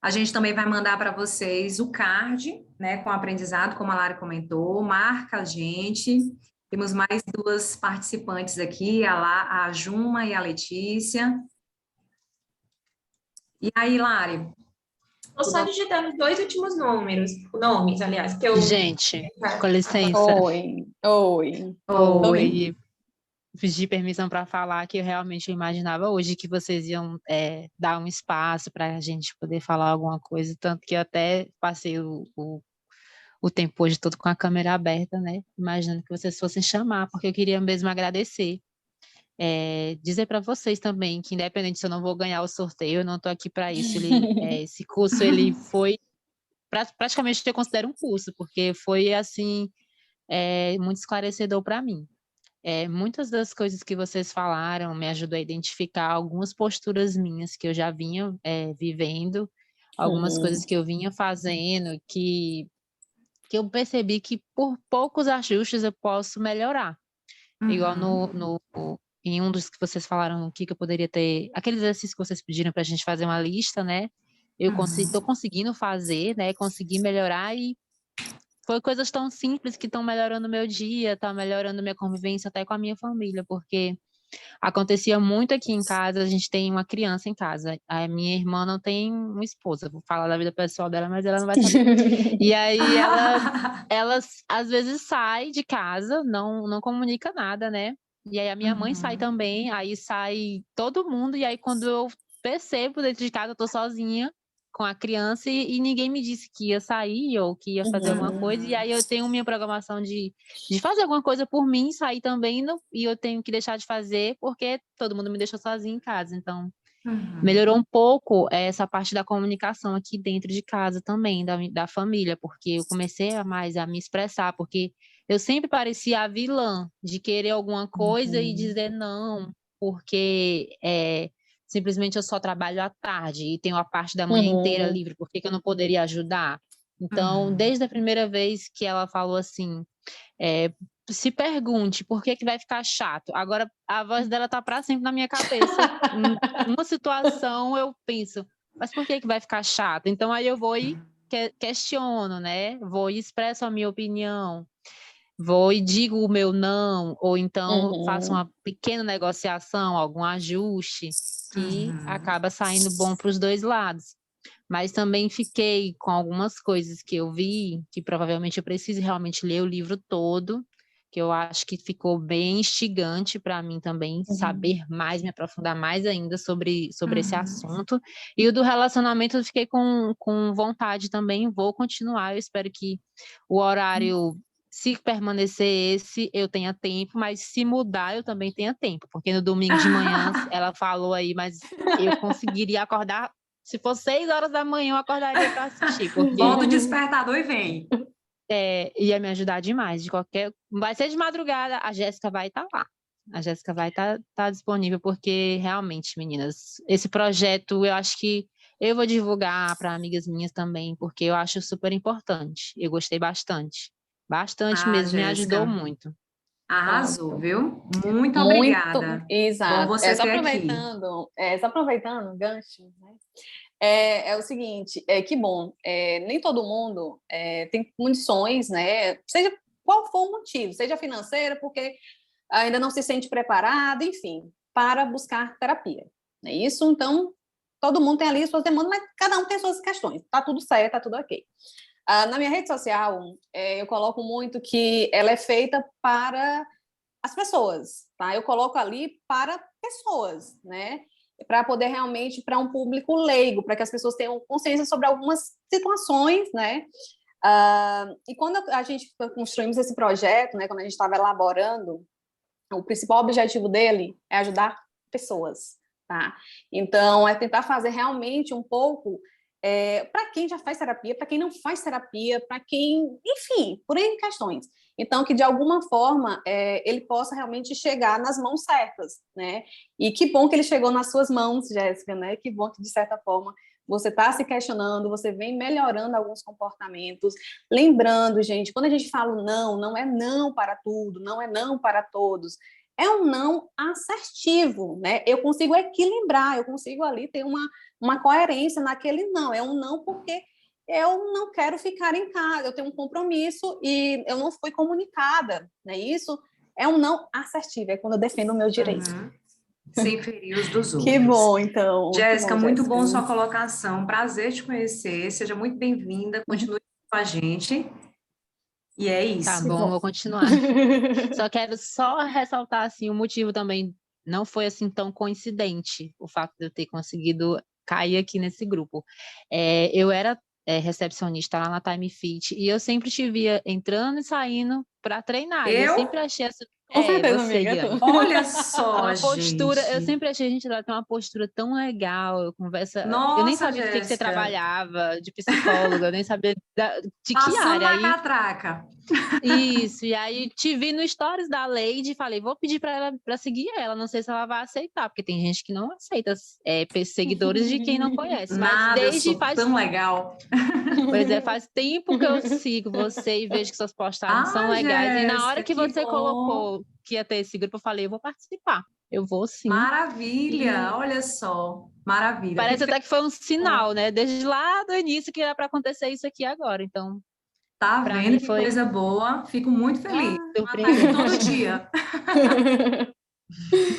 S1: A gente também vai mandar para vocês o card, né, com o aprendizado, como a Lara comentou. Marca a gente. Temos mais duas participantes aqui, a Juma e a Letícia. E aí, Lari?
S5: Estou só digitando os dois últimos nomes, aliás, que eu...
S6: Gente, com licença.
S2: Oi.
S6: Pedir permissão para falar que eu realmente imaginava hoje que vocês iam dar um espaço para a gente poder falar alguma coisa, tanto que eu até passei o tempo hoje todo com a câmera aberta, né? Imaginando que vocês fossem chamar, porque eu queria mesmo agradecer. Dizer para vocês também que, independente se eu não vou ganhar o sorteio, eu não estou aqui para isso. Esse curso ele foi praticamente, eu considero um curso, porque foi assim muito esclarecedor para mim. Muitas das coisas que vocês falaram me ajudou a identificar algumas posturas minhas que eu já vinha vivendo, algumas coisas que eu vinha fazendo, que eu percebi que por poucos ajustes eu posso melhorar. Igual em um dos que vocês falaram aqui, que eu poderia ter... Aquele exercício que vocês pediram para a gente fazer uma lista, né? Eu estou conseguindo fazer, né? Consegui melhorar e foi coisas tão simples que estão melhorando o meu dia, tá melhorando minha convivência até com a minha família, porque acontecia muito aqui em casa, a gente tem uma criança em casa, a minha irmã não tem uma esposa, vou falar da vida pessoal dela, mas ela não vai saber. E aí ela às vezes sai de casa, não comunica nada, né? E aí a minha mãe sai também, aí sai todo mundo, e aí quando eu percebo dentro de casa, eu tô sozinha, com a criança e ninguém me disse que ia sair ou que ia fazer alguma coisa, e aí eu tenho minha programação de fazer alguma coisa por mim, sair também, e eu tenho que deixar de fazer porque todo mundo me deixou sozinha em casa, então melhorou um pouco essa parte da comunicação aqui dentro de casa também, da família, porque eu comecei a me expressar, porque eu sempre parecia a vilã de querer alguma coisa e dizer não, porque simplesmente eu só trabalho à tarde e tenho a parte da manhã inteira livre, por que que eu não poderia ajudar? Então, desde a primeira vez que ela falou assim, se pergunte por que que vai ficar chato. Agora, a voz dela tá para sempre na minha cabeça. Numa situação, eu penso, mas por que que vai ficar chato? Então, aí eu vou e questiono, né? Vou e expresso a minha opinião. Vou e digo o meu não, ou então faço uma pequena negociação, algum ajuste, que acaba saindo bom para os dois lados. Mas também fiquei com algumas coisas que eu vi, que provavelmente eu preciso realmente ler o livro todo, que eu acho que ficou bem instigante para mim também, saber mais, me aprofundar mais ainda sobre esse assunto. E o do relacionamento eu fiquei com vontade também, vou continuar, eu espero que o horário, se permanecer esse, eu tenha tempo, mas se mudar, eu também tenha tempo, porque no domingo de manhã, ela falou aí, mas eu conseguiria acordar, se for 6 horas da manhã, eu acordaria para assistir, porque
S1: Bota o despertador e vem.
S6: ia me ajudar demais, vai ser de madrugada, a Jéssica vai estar lá. A Jéssica vai estar disponível, porque realmente, meninas, esse projeto eu acho que eu vou divulgar para amigas minhas também, porque eu acho super importante. Eu gostei bastante. Bastante mesmo, me ajudou
S1: Jéssica,
S6: muito.
S1: arrasou, viu? Muito obrigada.
S2: Exato.
S1: Bom você
S2: Só
S1: ter aqui.
S2: aproveitando o gancho, né? É o seguinte, que bom, nem todo mundo tem condições, né? Seja qual for o motivo, seja financeira, porque ainda não se sente preparado, enfim, para buscar terapia. Não é isso? Então, todo mundo tem ali suas demandas, mas cada um tem suas questões. Tá tudo certo, tá tudo ok. Na minha rede social, eu coloco muito que ela é feita para as pessoas, tá? Eu coloco ali para pessoas, né? Para poder realmente, para um público leigo, para que as pessoas tenham consciência sobre algumas situações, né? E quando a gente construímos esse projeto, né? Quando a gente estava elaborando, o principal objetivo dele é ajudar pessoas, tá? Então, é tentar fazer realmente um pouco para quem já faz terapia, para quem não faz terapia, para quem, enfim, por aí questões. Então, que de alguma forma ele possa realmente chegar nas mãos certas, né? E que bom que ele chegou nas suas mãos, Jéssica, né? Que bom que, de certa forma, você está se questionando, você vem melhorando alguns comportamentos. Lembrando, gente, quando a gente fala não, não é não para tudo, não é não para todos. É um não assertivo, né? Eu consigo equilibrar, eu consigo ali ter uma coerência naquele não. É um não porque eu não quero ficar em casa, eu tenho um compromisso e eu não fui comunicada, não é isso? É um não assertivo, é quando eu defendo o meu direito.
S1: Sem ferir os dos outros.
S2: Que bom, então.
S1: Jéssica, muito
S2: Jéssica.
S1: bom sua colocação. Prazer te conhecer. Seja muito bem-vinda. Continue com a gente. E é isso.
S6: Tá bom, vou continuar. Só quero ressaltar assim, o motivo também não foi assim tão coincidente o fato de eu ter conseguido cair aqui nesse grupo. Eu era recepcionista lá na Time Fit e eu sempre te via entrando e saindo para treinar. E eu sempre achei essa.
S2: Com certeza,
S6: você,
S2: amiga.
S6: Guilherme.
S1: Olha só,
S6: Uma postura,
S1: gente.
S6: eu sempre achei a gente lá tem uma postura tão legal, eu
S1: Nossa,
S6: nem sabia do que você trabalhava, de psicóloga, eu nem sabia de que área.
S1: Passando na catraca.
S6: Isso, e aí te vi no stories da Lady e falei, vou pedir para ela para seguir ela, não sei se ela vai aceitar, porque tem gente que não aceita seguidores de quem não conhece.
S1: Nada,
S6: mas
S1: eu sou tão legal.
S6: Pois faz tempo que eu sigo você e vejo que suas postagens são legais.
S1: Jéssica,
S6: e na hora que você
S1: bom.
S6: colocou que ia ter esse grupo, eu falei, eu vou participar. Eu vou sim.
S1: Maravilha, olha só. Maravilha.
S6: Parece até que foi um sinal, né? Desde lá do início que era para acontecer isso aqui agora. Então,
S1: tá vendo que
S6: foi
S1: coisa boa? Fico muito feliz.
S6: surpresa
S1: Todo dia.